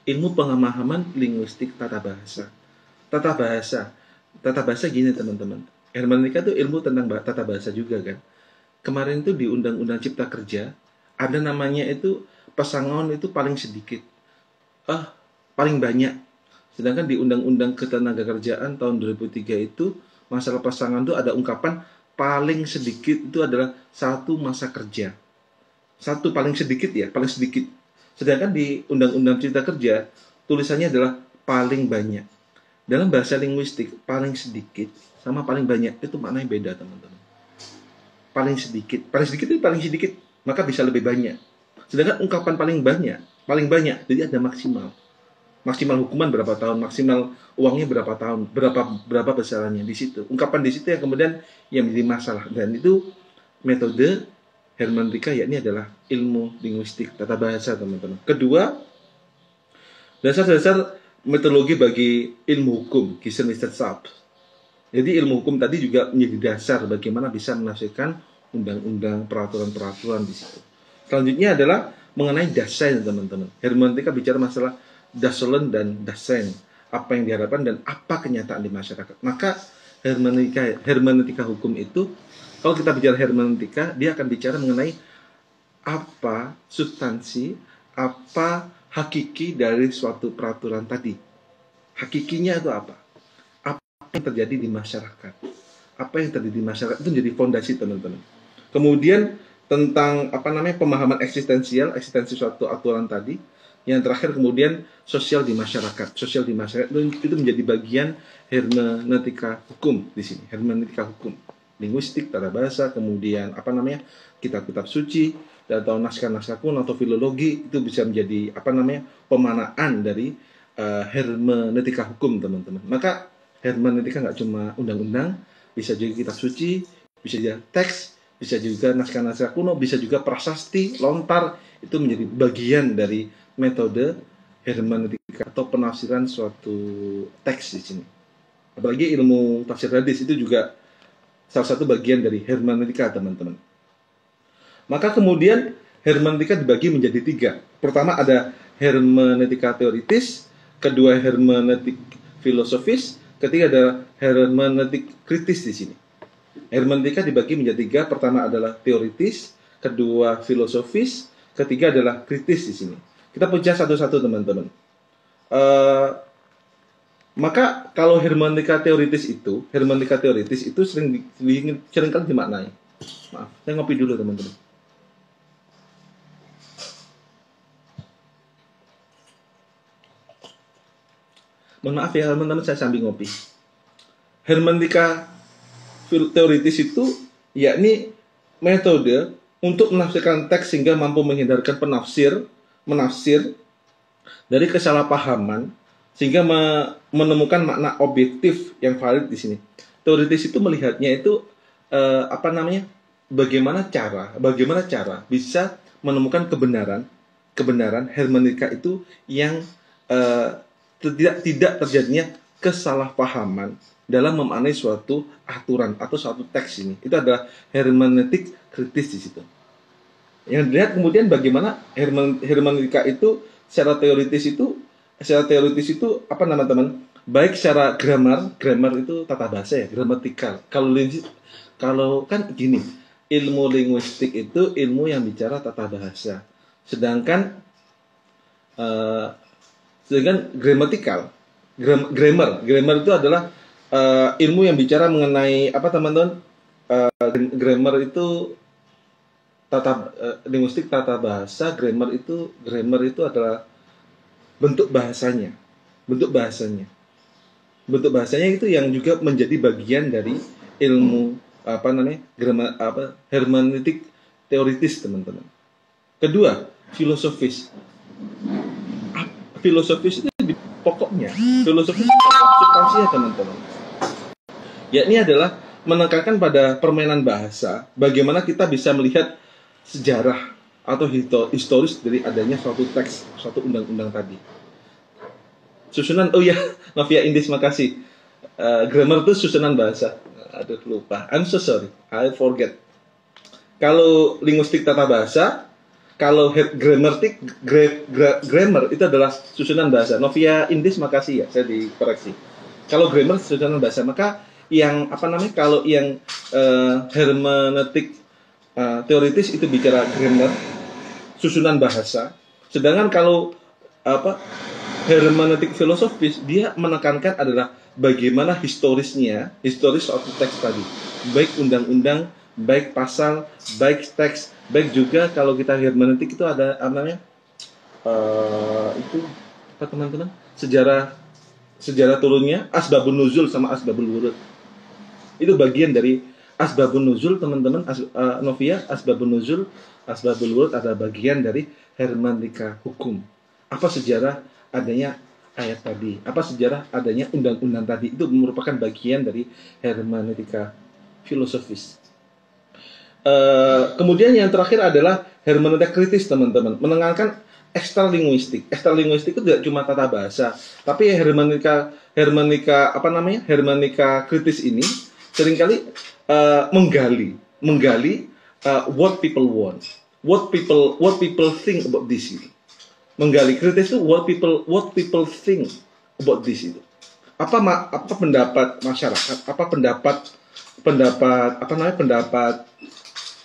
ilmu pemahaman linguistik tata bahasa. Tata bahasa gini, teman-teman. Hermeneutika itu ilmu tentang tata bahasa juga kan. Kemarin itu di Undang-Undang Cipta Kerja ada namanya itu pesangon itu paling sedikit, paling banyak. Sedangkan di Undang-Undang Ketenagakerjaan tahun 2003 itu masalah pasangan itu ada ungkapan paling sedikit itu adalah 1 masa kerja. 1 paling sedikit ya, paling sedikit. Sedangkan di Undang-Undang Cipta Kerja tulisannya adalah paling banyak. Dalam bahasa linguistik paling sedikit sama paling banyak itu maknanya beda, teman-teman. Paling sedikit itu paling sedikit, maka bisa lebih banyak. Sedangkan ungkapan paling banyak, jadi ada maksimal hukuman berapa tahun, maksimal uangnya berapa tahun, berapa besarannya di situ. Ungkapan di situ yang kemudian yang menjadi masalah, dan itu metode hermeneutika yakni adalah ilmu linguistik tata bahasa, teman-teman. Kedua, dasar-dasar metodologi bagi ilmu hukum, Gesetzebuch. Jadi ilmu hukum tadi juga menjadi dasar bagaimana bisa menafsirkan undang-undang, peraturan-peraturan di situ. Selanjutnya adalah mengenai Dasein, teman-teman. Hermeneutika bicara masalah Dasolen dan Dasein, apa yang diharapkan dan apa kenyataan di masyarakat. Maka hermeneutika hukum itu, kalau kita bicara hermeneutika, dia akan bicara mengenai apa substansi, apa hakiki dari suatu peraturan tadi. Hakikinya itu apa? Yang terjadi di masyarakat. Apa yang terjadi di masyarakat itu menjadi fondasi, teman-teman. Kemudian tentang pemahaman eksistensi suatu aturan tadi. Yang terakhir kemudian sosial di masyarakat. Sosial di masyarakat itu menjadi bagian hermeneutika hukum di sini. Hermeneutika hukum, linguistik, tata bahasa, kemudian kitab-kitab suci, atau naskah-naskah kuno atau filologi, itu bisa menjadi pemanaan dari hermeneutika hukum, teman-teman. Maka hermeneutika nggak cuma undang-undang, bisa jadi kitab suci, bisa jadi teks, bisa juga naskah-naskah kuno, bisa juga prasasti, lontar, itu menjadi bagian dari metode hermeneutika atau penafsiran suatu teks di sini. Apalagi ilmu tafsir hadis itu juga salah satu bagian dari hermeneutika, teman-teman. Maka kemudian hermeneutika dibagi menjadi 3. Pertama ada hermeneutika teoritis, kedua hermeneutik filosofis, ketiga ada hermeneutik kritis di sini. Hermeneutika dibagi menjadi 3. Pertama adalah teoritis, kedua filosofis, ketiga adalah kritis di sini. Kita pecah satu-satu, teman-teman. Maka kalau hermeneutika teoritis itu seringkali dimaknai. Maaf, saya ngopi dulu, teman-teman. Mohon maaf ya, teman-teman, saya sambil ngopi. Hermeneutika teoritis itu yakni metode untuk menafsirkan teks sehingga mampu menghindarkan menafsir dari kesalahpahaman sehingga menemukan makna objektif yang valid di sini. Teoritis itu melihatnya itu bagaimana cara bisa menemukan kebenaran hermeneutika itu yang tidak terjadinya kesalahpahaman dalam memaknai suatu aturan atau suatu teks ini. Itu adalah hermeneutik kritis di situ. Yang dilihat kemudian bagaimana hermeneutika itu secara teoritis itu apa nama teman? Baik secara grammar itu tata bahasa ya, gramatikal. Kalau kan gini, ilmu linguistik itu ilmu yang bicara tata bahasa. Sedangkan gramatikal, grammar itu adalah ilmu yang bicara mengenai apa, teman-teman? Grammar itu linguistik tata bahasa, grammar itu adalah bentuk bahasanya. Bentuk bahasanya itu yang juga menjadi bagian dari ilmu hermeneutik teoritis, teman-teman. Kedua, filosofis. Filosofis itu pokoknya, filosofis substansinya, teman-teman. Yakni adalah menekankan pada permainan bahasa, bagaimana kita bisa melihat sejarah atau historis dari adanya suatu teks, suatu undang-undang tadi. Susunan, Novia Indis, makasih. Grammar itu susunan bahasa. Aduh, lupa. I'm so sorry, I forget. Kalau linguistik tata bahasa, kalau grammar itu adalah susunan bahasa. Novia Indis, makasih ya, saya dikoreksi. Kalau grammar susunan bahasa, maka yang kalau yang hermeneutik teoritis itu bicara grammar, susunan bahasa. Sedangkan kalau hermeneutik filosofis, dia menekankan adalah bagaimana historis suatu teks tadi, baik undang-undang, baik pasal, baik teks, baik juga kalau kita hermeneutik itu ada itu apa, teman-teman? Sejarah turunnya, asbabun nuzul sama asbabul wurud. Itu bagian dari asbabun nuzul, teman-teman. Novia, asbabun nuzul, asbabul wurud ada bagian dari hermeneutika hukum. Apa sejarah adanya ayat tadi? Apa sejarah adanya undang-undang tadi? Itu merupakan bagian dari hermeneutika filosofis. Kemudian yang terakhir adalah hermeneutika kritis, teman-teman. Menengahkan ekstra linguistik. Ekstra linguistik itu tidak cuma tata bahasa, tapi hermeneutika kritis ini seringkali menggali what people want, what people think about this itu. Menggali kritis itu what people think about this itu. Apa pendapat masyarakat, pendapat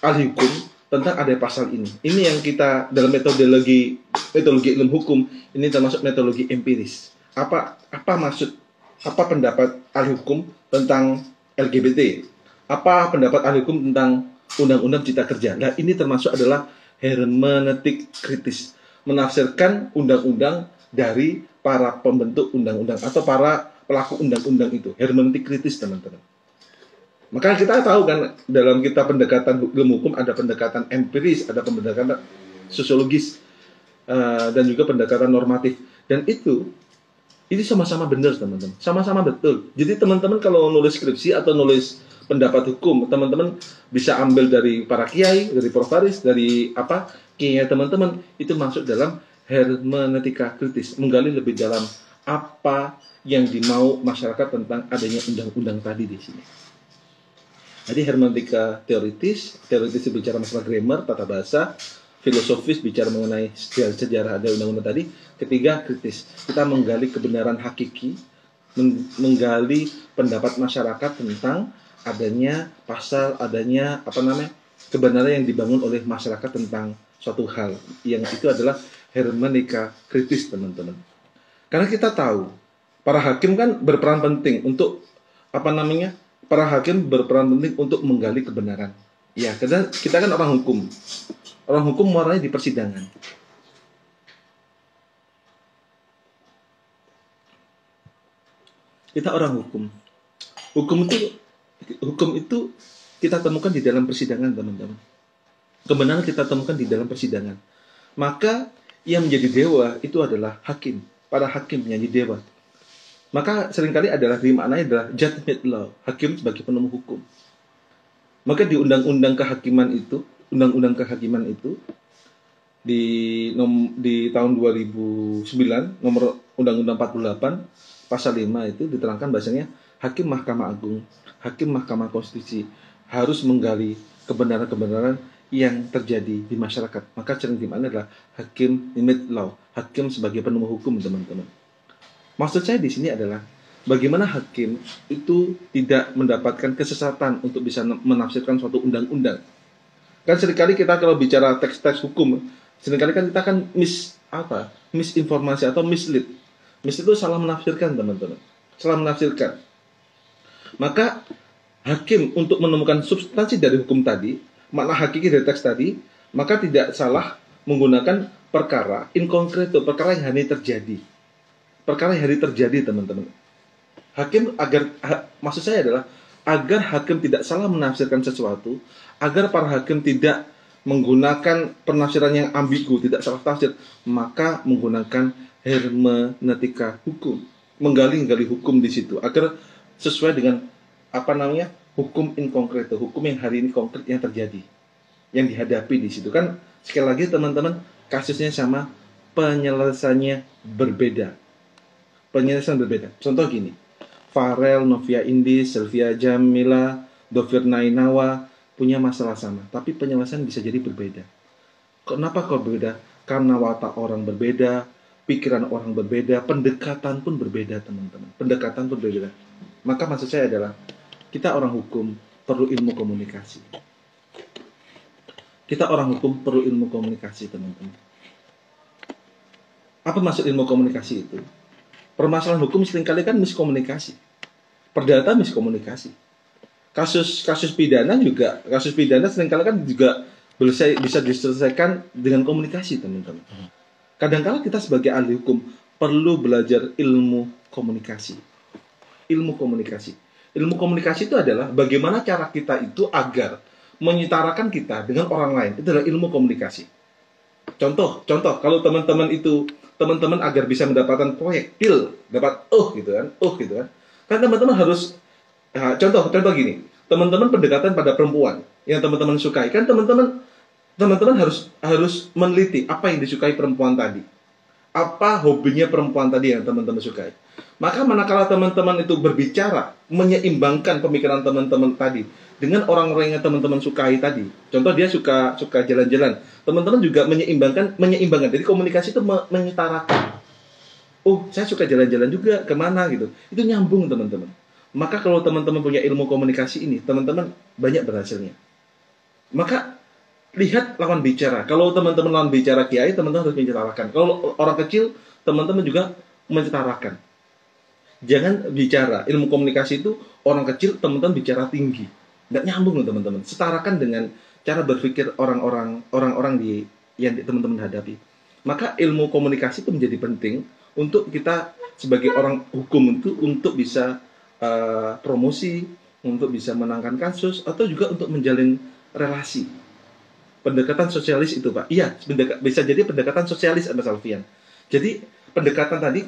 ahli hukum tentang ada pasal ini. Ini yang kita dalam metodologi ilmu hukum ini termasuk metodologi empiris. Apa pendapat ahli hukum tentang LGBT? Apa pendapat ahli hukum tentang undang-undang cipta kerja? Nah, ini termasuk adalah hermeneutik kritis, menafsirkan undang-undang dari para pembentuk undang-undang atau para pelaku undang-undang itu. Hermeneutik kritis, teman-teman. Maka kita tahu kan dalam kita pendekatan ilmu hukum ada pendekatan empiris, ada pendekatan sosiologis, dan juga pendekatan normatif. Dan ini sama-sama benar, teman-teman. Sama-sama betul. Jadi teman-teman kalau nulis skripsi atau nulis pendapat hukum teman-teman bisa ambil dari para kiai, dari Prof. Faris, dari kiai teman-teman, itu masuk dalam hermeneutika kritis, menggali lebih dalam apa yang dimau masyarakat tentang adanya undang-undang tadi di sini. Jadi hermeneutika teoritis bicara masalah grammar, tata bahasa, filosofis bicara mengenai sejarah ada undang-undang tadi. Ketiga, kritis. Kita menggali kebenaran hakiki, menggali pendapat masyarakat tentang adanya pasal, adanya kebenaran yang dibangun oleh masyarakat tentang suatu hal. Yang itu adalah hermeneutika kritis, teman-teman. Karena kita tahu para hakim kan berperan penting untuk para hakim berperan penting untuk menggali kebenaran. Ya, karena kita kan orang hukum. Orang hukum muaranya di persidangan. Kita orang hukum. Hukum itu kita temukan di dalam persidangan, teman-teman. Kebenaran kita temukan di dalam persidangan. Maka yang menjadi dewa itu adalah hakim. Para hakim menjadi dewa. Maka seringkali dimaknai adalah judgment law, hakim sebagai penemu hukum. Maka di undang-undang kehakiman itu di tahun 2009 nomor Undang-Undang 48 pasal 5 itu diterangkan bahasanya hakim Mahkamah Agung, hakim Mahkamah Konstitusi harus menggali kebenaran-kebenaran yang terjadi di masyarakat. Maka sering dimaknai adalah hakim limit law, hakim sebagai penemu hukum, teman-teman. Maksud saya di sini adalah bagaimana hakim itu tidak mendapatkan kesesatan untuk bisa menafsirkan suatu undang-undang. Kan seringkali kita kalau bicara teks-teks hukum, seringkali kan kita kan misinformasi atau mislead. Mislead itu salah menafsirkan, teman-teman. Salah menafsirkan. Maka hakim untuk menemukan substansi dari hukum tadi, makna hakiki dari teks tadi, maka tidak salah menggunakan perkara in concreto, perkara yang hari terjadi. Perkara yang hari terjadi, teman-teman. Maksud saya adalah agar hakim tidak salah menafsirkan sesuatu, agar para hakim tidak menggunakan penafsiran yang ambigu, tidak salah tafsir, maka menggunakan hermeneutika hukum, menggali hukum di situ, agar sesuai dengan hukum in concreto, hukum yang hari ini konkret yang terjadi, yang dihadapi di situ. Kan sekali lagi, teman-teman, kasusnya sama, penyelesaiannya berbeda. Contoh gini, Farel, Novia Indi, Sylvia Jamila, Dovir Nainawa punya masalah sama, tapi penyelesaian bisa jadi berbeda. Kenapa kok berbeda? Karena watak orang berbeda, pikiran orang berbeda, pendekatan pun berbeda, teman-teman. Pendekatan pun berbeda. Maka maksud saya adalah kita orang hukum perlu ilmu komunikasi. Kita orang hukum perlu ilmu komunikasi, teman-teman. Apa maksud ilmu komunikasi itu? Permasalahan hukum seringkali kan miskomunikasi. Perdata miskomunikasi. Kasus pidana seringkali kan juga bisa diselesaikan dengan komunikasi, teman-teman. Kadang-kala kita sebagai ahli hukum perlu belajar ilmu komunikasi. Ilmu komunikasi itu adalah bagaimana cara kita itu agar menyetarakan kita dengan orang lain. Itu adalah ilmu komunikasi. Contoh, kalau teman-teman agar bisa mendapatkan proyektil, dapat gitu kan. Kan teman-teman harus contoh gini, teman-teman pendekatan pada perempuan yang teman-teman sukai, kan teman-teman harus meneliti apa yang disukai perempuan tadi. Apa hobinya perempuan tadi yang teman-teman sukai. Maka manakala teman-teman itu berbicara, menyeimbangkan pemikiran teman-teman tadi dengan orang-orang yang teman-teman sukai tadi. Contoh dia suka jalan-jalan. Teman-teman juga menyeimbangkan. Jadi komunikasi itu menyetarakan. Oh, saya suka jalan-jalan juga, kemana gitu. Itu nyambung, teman-teman. Maka kalau teman-teman punya ilmu komunikasi ini, teman-teman banyak berhasilnya. Maka lihat lawan bicara. Kalau teman-teman lawan bicara kiai, teman-teman harus menyetarakan. Kalau orang kecil, teman-teman juga menyetarakan. Jangan bicara. Ilmu komunikasi itu orang kecil, teman-teman bicara tinggi. Nggak nyambung, teman-teman. Setarakan dengan cara berpikir orang-orang yang teman-teman hadapi. Maka ilmu komunikasi itu menjadi penting untuk kita sebagai orang hukum itu untuk bisa promosi, untuk bisa menangkan kasus, atau juga untuk menjalin relasi. Pendekatan sosialis itu, Pak. Iya, bisa jadi pendekatan sosialis, Mas Alfian. Jadi pendekatan tadi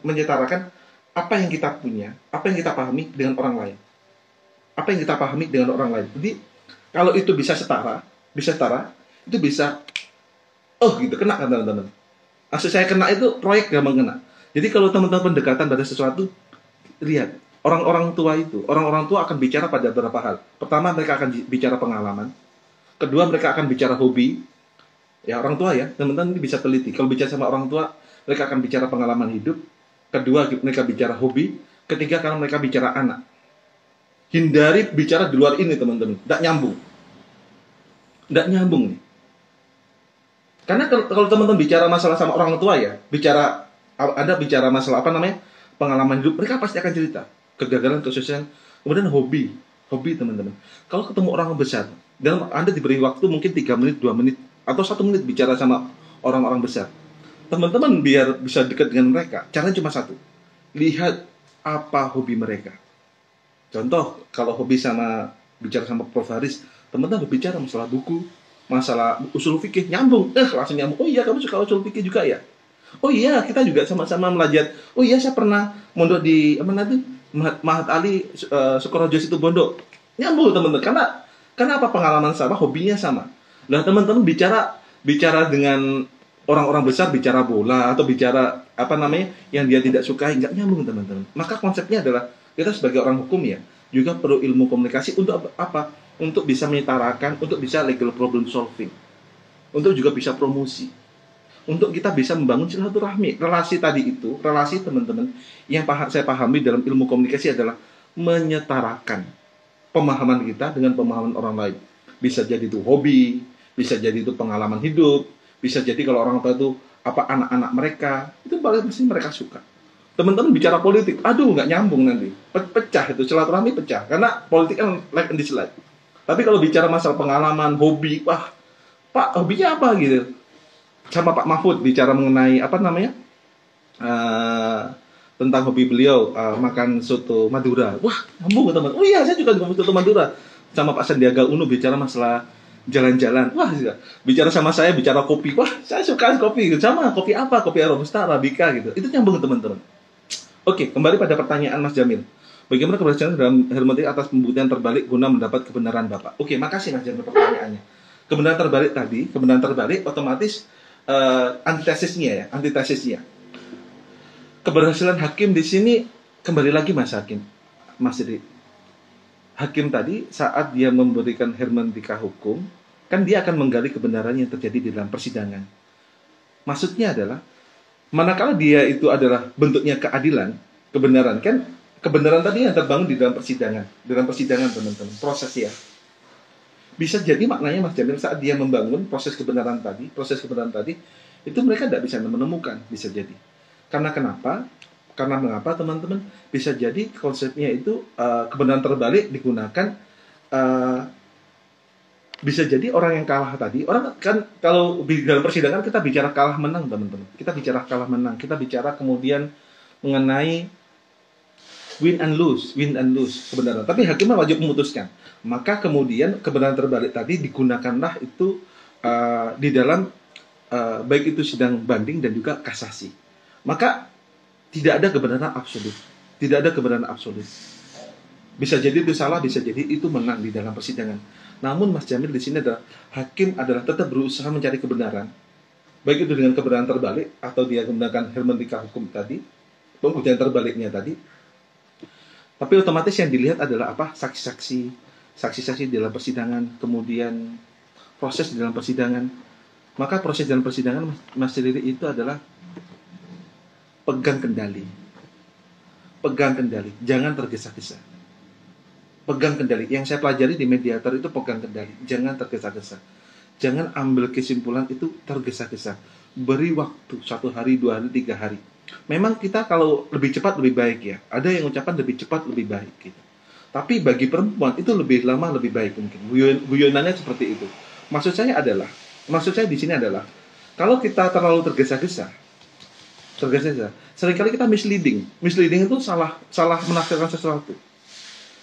menyetarakan apa yang kita punya, apa yang kita pahami dengan orang lain. Apa yang kita pahami dengan orang lain. Jadi kalau itu bisa setara, itu bisa, oh gitu, kena kan teman-teman. Maksud saya kena itu proyek gampang kena. Jadi kalau teman-teman pendekatan pada sesuatu, lihat orang-orang tua itu, orang-orang tua akan bicara pada beberapa hal. Pertama, mereka akan bicara pengalaman. Kedua, mereka akan bicara hobi. Ya, orang tua ya, teman-teman ini bisa teliti. Kalau bicara sama orang tua, mereka akan bicara pengalaman hidup. Kedua, mereka bicara hobi. Ketiga, karena mereka bicara anak. Hindari bicara di luar ini, teman-teman. Tidak nyambung. Tidak nyambung nih. Karena kalau teman-teman bicara masalah sama orang tua ya, Anda bicara masalah apa namanya, pengalaman hidup, mereka pasti akan cerita kegagalan, kesuksesan, kemudian hobi teman-teman. Kalau ketemu orang besar, dan Anda diberi waktu mungkin 3 menit, 2 menit, atau 1 menit bicara sama orang-orang besar, teman-teman biar bisa dekat dengan mereka, caranya cuma satu, lihat apa hobi mereka. Contoh, kalau hobi bicara sama Prof. Haris, teman-teman berbicara masalah buku, masalah usul fikih, nyambung, langsung nyambung. Oh iya, kamu suka usul fikih juga ya? Oh iya, kita juga sama-sama belajar. Oh iya, saya pernah mondok di Mahat Ali Sukorojo Situbondo. Nyambung teman-teman, karena apa, pengalaman sama, hobinya sama. Nah, teman-teman bicara dengan orang-orang besar, bicara bola atau bicara apa namanya yang dia tidak sukai, nggak nyambung teman-teman. Maka konsepnya adalah kita sebagai orang hukum ya juga perlu ilmu komunikasi untuk apa? Untuk bisa menyetarakan, untuk bisa legal problem solving, untuk juga bisa promosi, untuk kita bisa membangun silaturahmi. Relasi teman-teman, yang saya pahami dalam ilmu komunikasi adalah menyetarakan pemahaman kita dengan pemahaman orang lain. Bisa jadi itu hobi, bisa jadi itu pengalaman hidup, bisa jadi kalau orang tua itu apa anak-anak mereka, itu pasti mereka suka. Teman-teman bicara politik, aduh nggak nyambung nanti, pecah itu, silaturahmi pecah, karena politik kan like and dislike. Tapi kalau bicara masalah pengalaman, hobi, wah, Pak, hobinya apa gitu? Sama Pak Mahfud bicara mengenai apa namanya tentang hobi beliau makan soto Madura. Wah, nyambung teman. Oh iya, saya juga makan soto Madura. Sama Pak Sandiaga Uno bicara masalah jalan-jalan. Wah, bicara sama saya bicara kopi. Wah, saya suka kopi. Sama kopi apa? Kopi Robusta, Arabica gitu. Itu nyambung teman-teman. Oke, kembali pada pertanyaan Mas Jamil. Bagaimana keberhasilan dalam hermeneutik atas pembuktian terbalik guna mendapat kebenaran Bapak? Oke, makasih Mas Jamil pertanyaannya. Kebenaran terbalik otomatis antitesisnya. Keberhasilan hakim di sini kembali lagi Mas Diri. Hakim tadi saat dia memberikan hermeneutika hukum, kan dia akan menggali kebenaran yang terjadi di dalam persidangan. Maksudnya adalah manakala dia itu adalah bentuknya keadilan, kebenaran, kan kebenaran tadi yang terbangun di dalam persidangan teman-teman, proses ya. Bisa jadi maknanya Mas Jamil saat dia membangun proses kebenaran tadi, itu mereka tidak bisa menemukan, bisa jadi. Karena kenapa? Karena mengapa teman-teman? Bisa jadi konsepnya itu kebenaran terbalik digunakan, bisa jadi orang yang kalah tadi, orang kan kalau di dalam persidangan kita bicara kalah menang teman-teman, kita bicara kemudian mengenai win and lose kebenaran. Tapi hakimnya wajib memutuskan. Maka kemudian kebenaran terbalik tadi digunakanlah itu di dalam baik itu sidang banding dan juga kasasi. Maka tidak ada kebenaran absolut. Bisa jadi itu salah, bisa jadi itu menang di dalam persidangan. Namun Mas Jamil di sini adalah hakim adalah tetap berusaha mencari kebenaran, baik itu dengan kebenaran terbalik atau dia menggunakan hermeneutika hukum tadi, pembuktian terbaliknya tadi. Tapi otomatis yang dilihat adalah apa? Saksi-saksi di dalam persidangan, kemudian proses di dalam persidangan. Maka proses dalam persidangan Mas Diri itu adalah pegang kendali, jangan tergesa-gesa. Pegang kendali. Yang saya pelajari di mediator itu pegang kendali, jangan tergesa-gesa. Jangan ambil kesimpulan itu tergesa-gesa. Beri waktu 1 hari, 2 hari, 3 hari. Memang kita kalau lebih cepat lebih baik ya. Ada yang ucapan lebih cepat lebih baik gitu. Tapi bagi perempuan itu lebih lama lebih baik mungkin. Guyonannya seperti itu. Maksud saya di sini adalah kalau kita terlalu tergesa-gesa, seringkali kita misleading. Misleading itu salah menafsirkan sesuatu.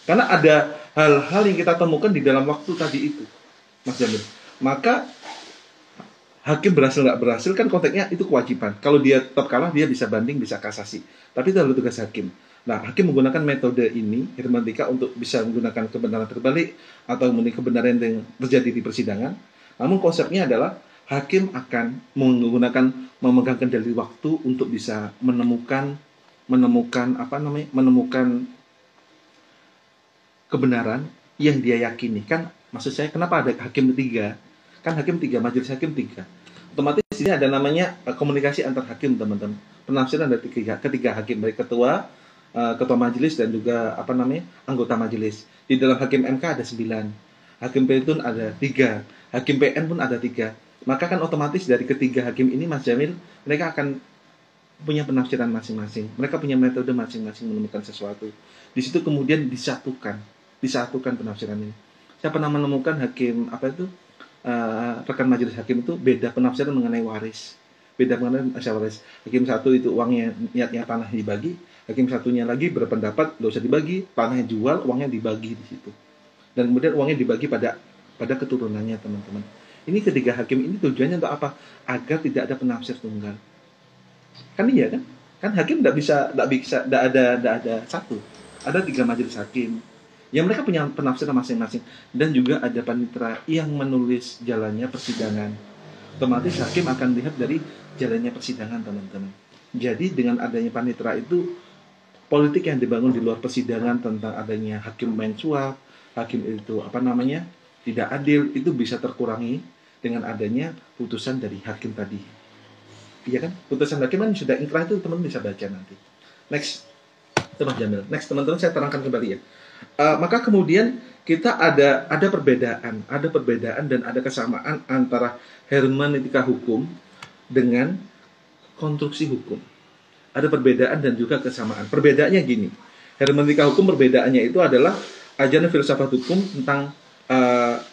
Karena ada hal-hal yang kita temukan di dalam waktu tadi itu, Mas Jamil. Maka Hakim berhasil nggak berhasil kan konteksnya itu kewajiban. Kalau dia tetap kalah, dia bisa banding, bisa kasasi. Tapi itu adalah tugas hakim. Nah, hakim menggunakan metode ini, hermeneutika, untuk bisa menggunakan kebenaran terbalik atau kebenaran yang terjadi di persidangan. Namun konsepnya adalah hakim akan memegang kendali waktu untuk bisa menemukan kebenaran yang dia yakini. Kan maksud saya kenapa ada hakim tiga? Kan hakim tiga, majelis hakim tiga. Otomatis ini ada namanya komunikasi antar hakim, teman-teman. Penafsiran dari ketiga hakim, baik ketua majelis dan juga anggota majelis. Di dalam hakim MK ada 9, hakim Petun ada 3, hakim PN pun ada 3. Maka kan otomatis dari ketiga hakim ini, Mas Jamil, mereka akan punya penafsiran masing-masing. Mereka punya metode masing-masing menemukan sesuatu. Di situ kemudian disatukan penafsiran ini. Saya pernah menemukan hakim rekan majelis hakim itu beda penafsiran mengenai waris. Beda mengenai waris. Hakim satu itu uangnya, niatnya tanah dibagi. Hakim satunya lagi berpendapat nggak usah dibagi, tanahnya jual, uangnya dibagi di situ. Dan kemudian uangnya dibagi pada keturunannya, teman-teman. Ini ketiga hakim ini tujuannya untuk apa? Agar tidak ada penafsir tunggal. Kan iya kan? Kan hakim tidak ada satu. Ada 3 majelis hakim. Yang mereka punya penafsiran masing-masing, dan juga ada panitera yang menulis jalannya persidangan. Otomatis hakim akan lihat dari jalannya persidangan, teman-teman. Jadi dengan adanya panitera itu, politik yang dibangun di luar persidangan tentang adanya hakim main suap, hakim itu tidak adil, itu bisa terkurangi dengan adanya putusan dari hakim tadi. Iya kan? Putusan hakim kan sudah inkrah, itu teman-teman bisa baca nanti. Next, Mas Jamil. Next, teman-teman, saya terangkan kembali ya. Maka kemudian kita ada perbedaan dan ada kesamaan antara hermeneutika hukum dengan konstruksi hukum. Ada perbedaan dan juga kesamaan. Perbedaannya gini. Hermeneutika hukum perbedaannya itu adalah ajaran filsafat hukum tentang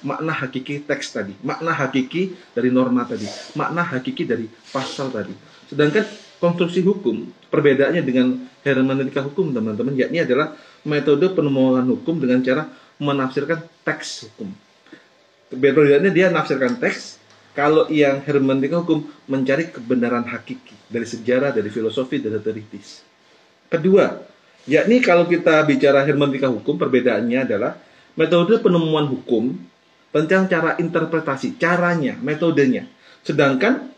makna hakiki teks tadi, makna hakiki dari norma tadi, makna hakiki dari pasal tadi. Sedangkan konstruksi hukum, perbedaannya dengan hermeneutika hukum, teman-teman, yakni adalah metode penemuan hukum dengan cara menafsirkan teks hukum. Perbedaannya dia menafsirkan teks, kalau yang hermeneutika hukum mencari kebenaran hakiki dari sejarah, dari filosofi, dari teoritis. Kedua, yakni kalau kita bicara hermeneutika hukum, perbedaannya adalah metode penemuan hukum tentang cara interpretasi, caranya, metodenya. Sedangkan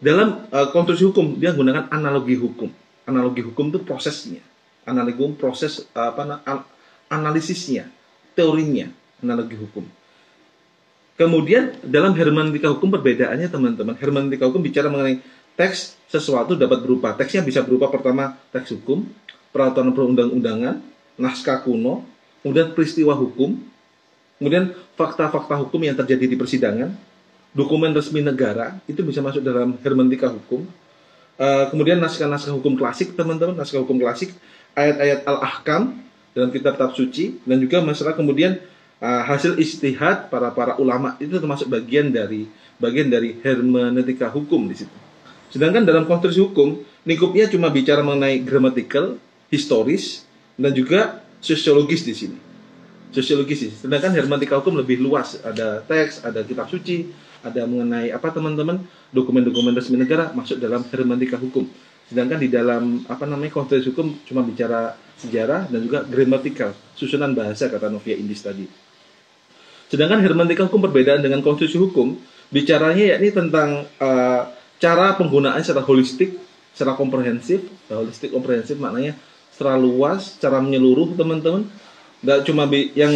dalam konstruksi hukum dia menggunakan analogi hukum. Analogi hukum itu prosesnya. Analogi hukum proses analisisnya, teorinya, analogi hukum. Kemudian dalam hermeneutika hukum perbedaannya, teman-teman, hermeneutika hukum bicara mengenai teks sesuatu dapat berupa, teksnya bisa berupa pertama teks hukum, peraturan perundang-undangan, naskah kuno, kemudian peristiwa hukum, kemudian fakta-fakta hukum yang terjadi di persidangan, dokumen resmi negara, itu bisa masuk dalam hermeneutika hukum. Kemudian naskah-naskah hukum klasik, teman-teman, naskah hukum klasik, ayat-ayat al-ahkam dalam kitab-kitab suci, dan juga masalah kemudian hasil ijtihad para ulama, itu termasuk bagian dari hermeneutika hukum di situ. Sedangkan dalam konstruksi hukum, lingkupnya cuma bicara mengenai gramatikal, historis, dan juga sosiologis di sini. Sedangkan hermeneutika hukum lebih luas, ada teks, ada kitab suci, ada mengenai teman-teman, dokumen-dokumen resmi negara masuk dalam hermeneutika hukum. Sedangkan di dalam konstruksi hukum cuma bicara sejarah dan juga gramatikal, susunan bahasa, kata Novia Indis tadi. Sedangkan hermeneutika hukum perbedaan dengan konstruksi hukum, bicaranya yakni tentang cara penggunaan secara holistik, secara komprehensif. Holistik komprehensif maknanya secara luas, secara menyeluruh, teman-teman. Nggak cuma yang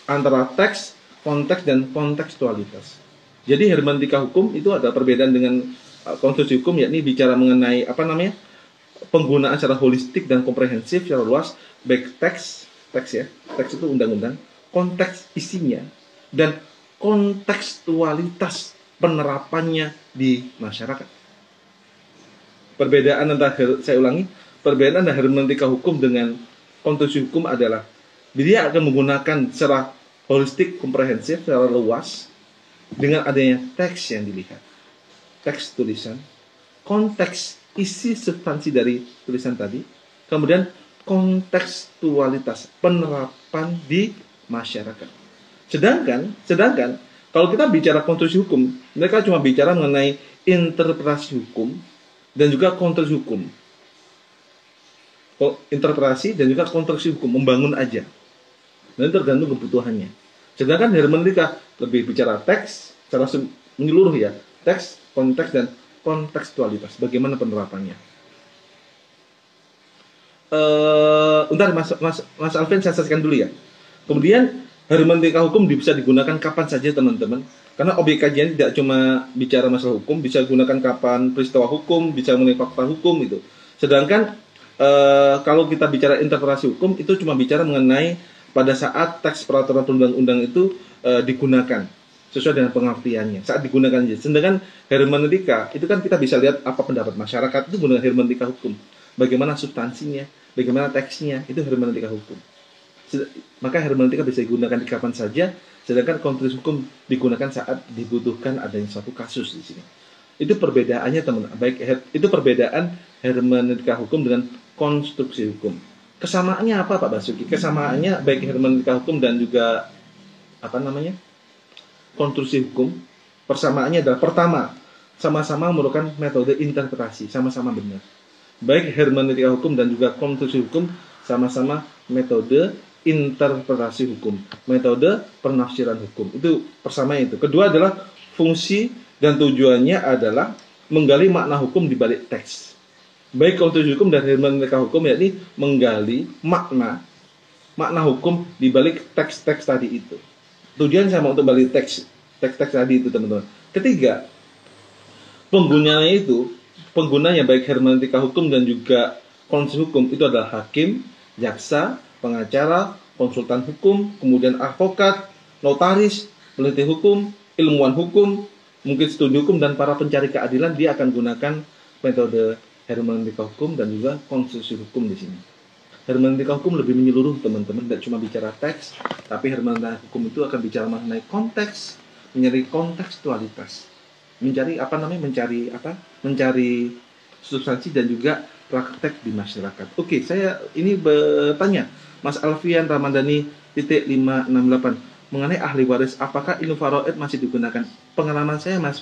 antara teks, konteks, dan kontekstualitas. Jadi hermeneutika hukum itu ada perbedaan dengan konstruksi hukum, yakni bicara mengenai penggunaan secara holistik dan komprehensif secara luas, baik teks itu undang-undang, konteks isinya, dan kontekstualitas penerapannya di masyarakat. Perbedaan antara hermeneutika hukum dengan konstruksi hukum adalah dia akan menggunakan secara holistik, komprehensif, secara luas, dengan adanya teks yang dilihat, teks tulisan, konteks isi substansi dari tulisan tadi, kemudian kontekstualitas penerapan di masyarakat. Sedangkan Kalau kita bicara konstruksi hukum, mereka cuma bicara mengenai interpretasi hukum dan juga konstruksi hukum. Interpretasi dan juga konstruksi hukum, membangun aja. Dan tergantung kebutuhannya. Sedangkan hermeneutika lebih bicara teks secara menyeluruh ya, teks, konteks dan kontekstualitas. Bagaimana penerapannya? Bentar Mas Alvin saya saksikan dulu ya. Kemudian hermeneutika hukum bisa digunakan kapan saja teman-teman. Karena objek kajian tidak cuma bicara masalah hukum, bisa digunakan kapan peristiwa hukum, bisa mengenai fakta hukum itu. Sedangkan kalau kita bicara interpretasi hukum itu cuma bicara mengenai pada saat teks peraturan perundang-undang itu digunakan sesuai dengan pengertiannya. Saat digunakan aja. Sedangkan hermeneutika itu kan kita bisa lihat apa pendapat masyarakat itu menggunakan hermeneutika hukum. Bagaimana substansinya, bagaimana teksnya, itu hermeneutika hukum. Maka hermeneutika bisa digunakan di kapan saja, sedangkan konstruksi hukum digunakan saat dibutuhkan adanya suatu kasus di sini. Itu perbedaannya teman. Itu perbedaan hermeneutika hukum dengan konstruksi hukum. Kesamaannya apa Pak Basuki? Kesamaannya baik hermeneutika hukum dan juga konstruksi hukum. Persamaannya adalah pertama, sama-sama merupakan metode interpretasi, sama-sama benar. Baik hermeneutika hukum dan juga konstruksi hukum sama-sama metode interpretasi hukum, metode penafsiran hukum. Itu persamaan itu. Kedua adalah fungsi dan tujuannya adalah menggali makna hukum di balik teks. Baik konstruksi hukum dan hermeneutika hukum yakni menggali makna hukum di balik teks-teks tadi itu. Tujuan sama untuk balik teks tadi itu teman-teman. Ketiga, penggunanya baik hermeneutika hukum dan juga konstruksi hukum itu adalah hakim, jaksa, pengacara, konsultan hukum, kemudian advokat, notaris, peneliti hukum, ilmuwan hukum, mungkin studi hukum dan para pencari keadilan. Dia akan gunakan metode hermeneutika hukum dan juga konstruksi hukum di sini. Hermeneutika hukum lebih menyeluruh teman-teman, tidak cuma bicara teks, tapi hermeneutika hukum itu akan bicara mengenai konteks, mencari kontekstualitas, mencari substansi dan juga praktek di masyarakat. Oke, saya ini bertanya Mas Alfian Ramadhani titik 568 mengenai ahli waris, apakah ilmu faraid masih digunakan? Pengalaman saya Mas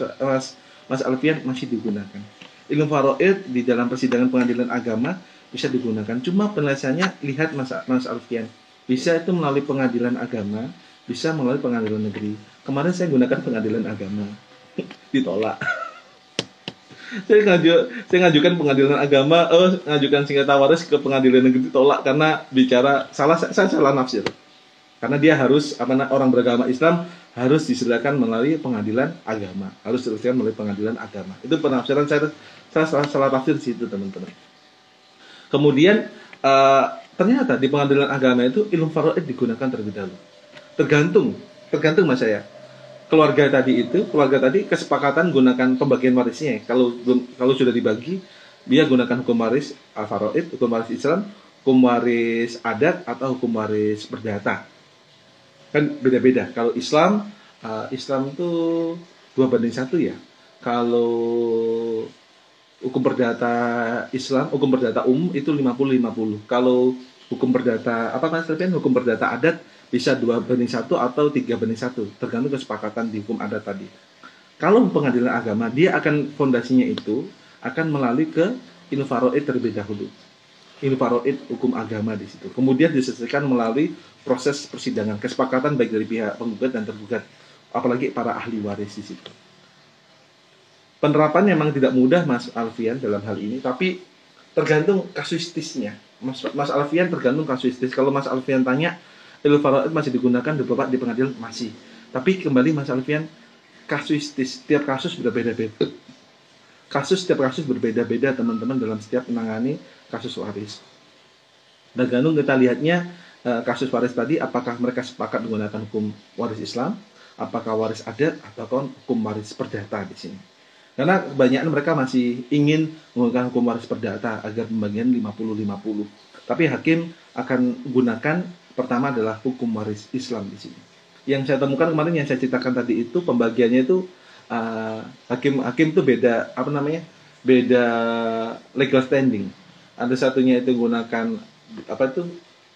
Alfian masih digunakan. Ilmu faraid di dalam persidangan pengadilan agama bisa digunakan. Cuma penjelasannya lihat Mas Alfian, bisa itu melalui pengadilan agama, bisa melalui pengadilan negeri. Kemarin saya gunakan pengadilan agama, ditolak. Saya ngajukan pengadilan agama, ngajukan sengketa waris ke pengadilan negeri, ditolak karena saya salah nafsir. Karena dia harus orang beragama Islam harus diserahkan melalui pengadilan agama, Itu penafsiran saya salah tafsir di situ teman-teman. Kemudian ternyata di pengadilan agama itu ilmu faraid digunakan terlebih dahulu. Tergantung Mas saya. Keluarga tadi kesepakatan gunakan pembagian warisnya. Kalau sudah dibagi, dia gunakan hukum waris al-faraid, hukum waris Islam, hukum waris adat atau hukum waris perdata. Kan beda-beda. Kalau Islam itu 2:1 ya. Kalau hukum perdata Islam, hukum perdata umum itu 50-50. Kalau hukum perdata hukum perdata adat bisa 2:1 atau 3:1, tergantung kesepakatan di hukum adat tadi. Kalau pengadilan agama, dia akan fondasinya itu akan melalui ke ilmu faraid terlebih dahulu. Ilmu faraid hukum agama di situ. Kemudian diselesaikan melalui proses persidangan, kesepakatan baik dari pihak penggugat dan tergugat, apalagi para ahli waris di situ. Penerapannya memang tidak mudah Mas Alfian dalam hal ini, tapi tergantung kasuistisnya. Mas Alfian tergantung kasuistis. Kalau Mas Alfian tanya, ilmu faraid masih digunakan di pengadilan masih. Tapi kembali Mas Alfian, kasuistis, setiap kasus berbeda-beda. Setiap kasus berbeda-beda teman-teman dalam setiap menangani kasus waris. Tergantung kita lihatnya kasus waris tadi, apakah mereka sepakat menggunakan hukum waris Islam, apakah waris adat atau hukum waris perdata di sini. Karena kebanyakan mereka masih ingin menggunakan hukum waris perdata agar pembagian 50-50. Tapi hakim akan gunakan pertama adalah hukum waris Islam di sini. Yang saya temukan kemarin yang saya ceritakan tadi itu pembagiannya itu hakim itu beda beda legal standing. Ada satunya itu gunakan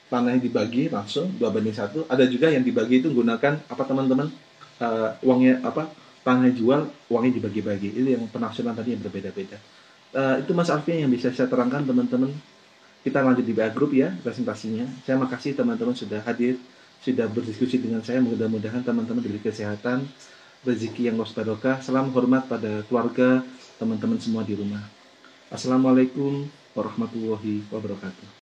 tanah yang dibagi langsung 2:1. Ada juga yang dibagi itu gunakan teman-teman uangnya apa, tanahnya jual, uangnya dibagi-bagi. Itu yang penafsiran tadi yang berbeda-beda. Itu Mas Alfian yang bisa saya terangkan teman-teman. Kita lanjut di WA Group ya presentasinya. Saya makasih teman-teman sudah hadir, sudah berdiskusi dengan saya. Mudah-mudahan teman-teman diberi kesehatan, rezeki yang luas barokah. Salam hormat pada keluarga, teman-teman semua di rumah. Assalamualaikum warahmatullahi wabarakatuh.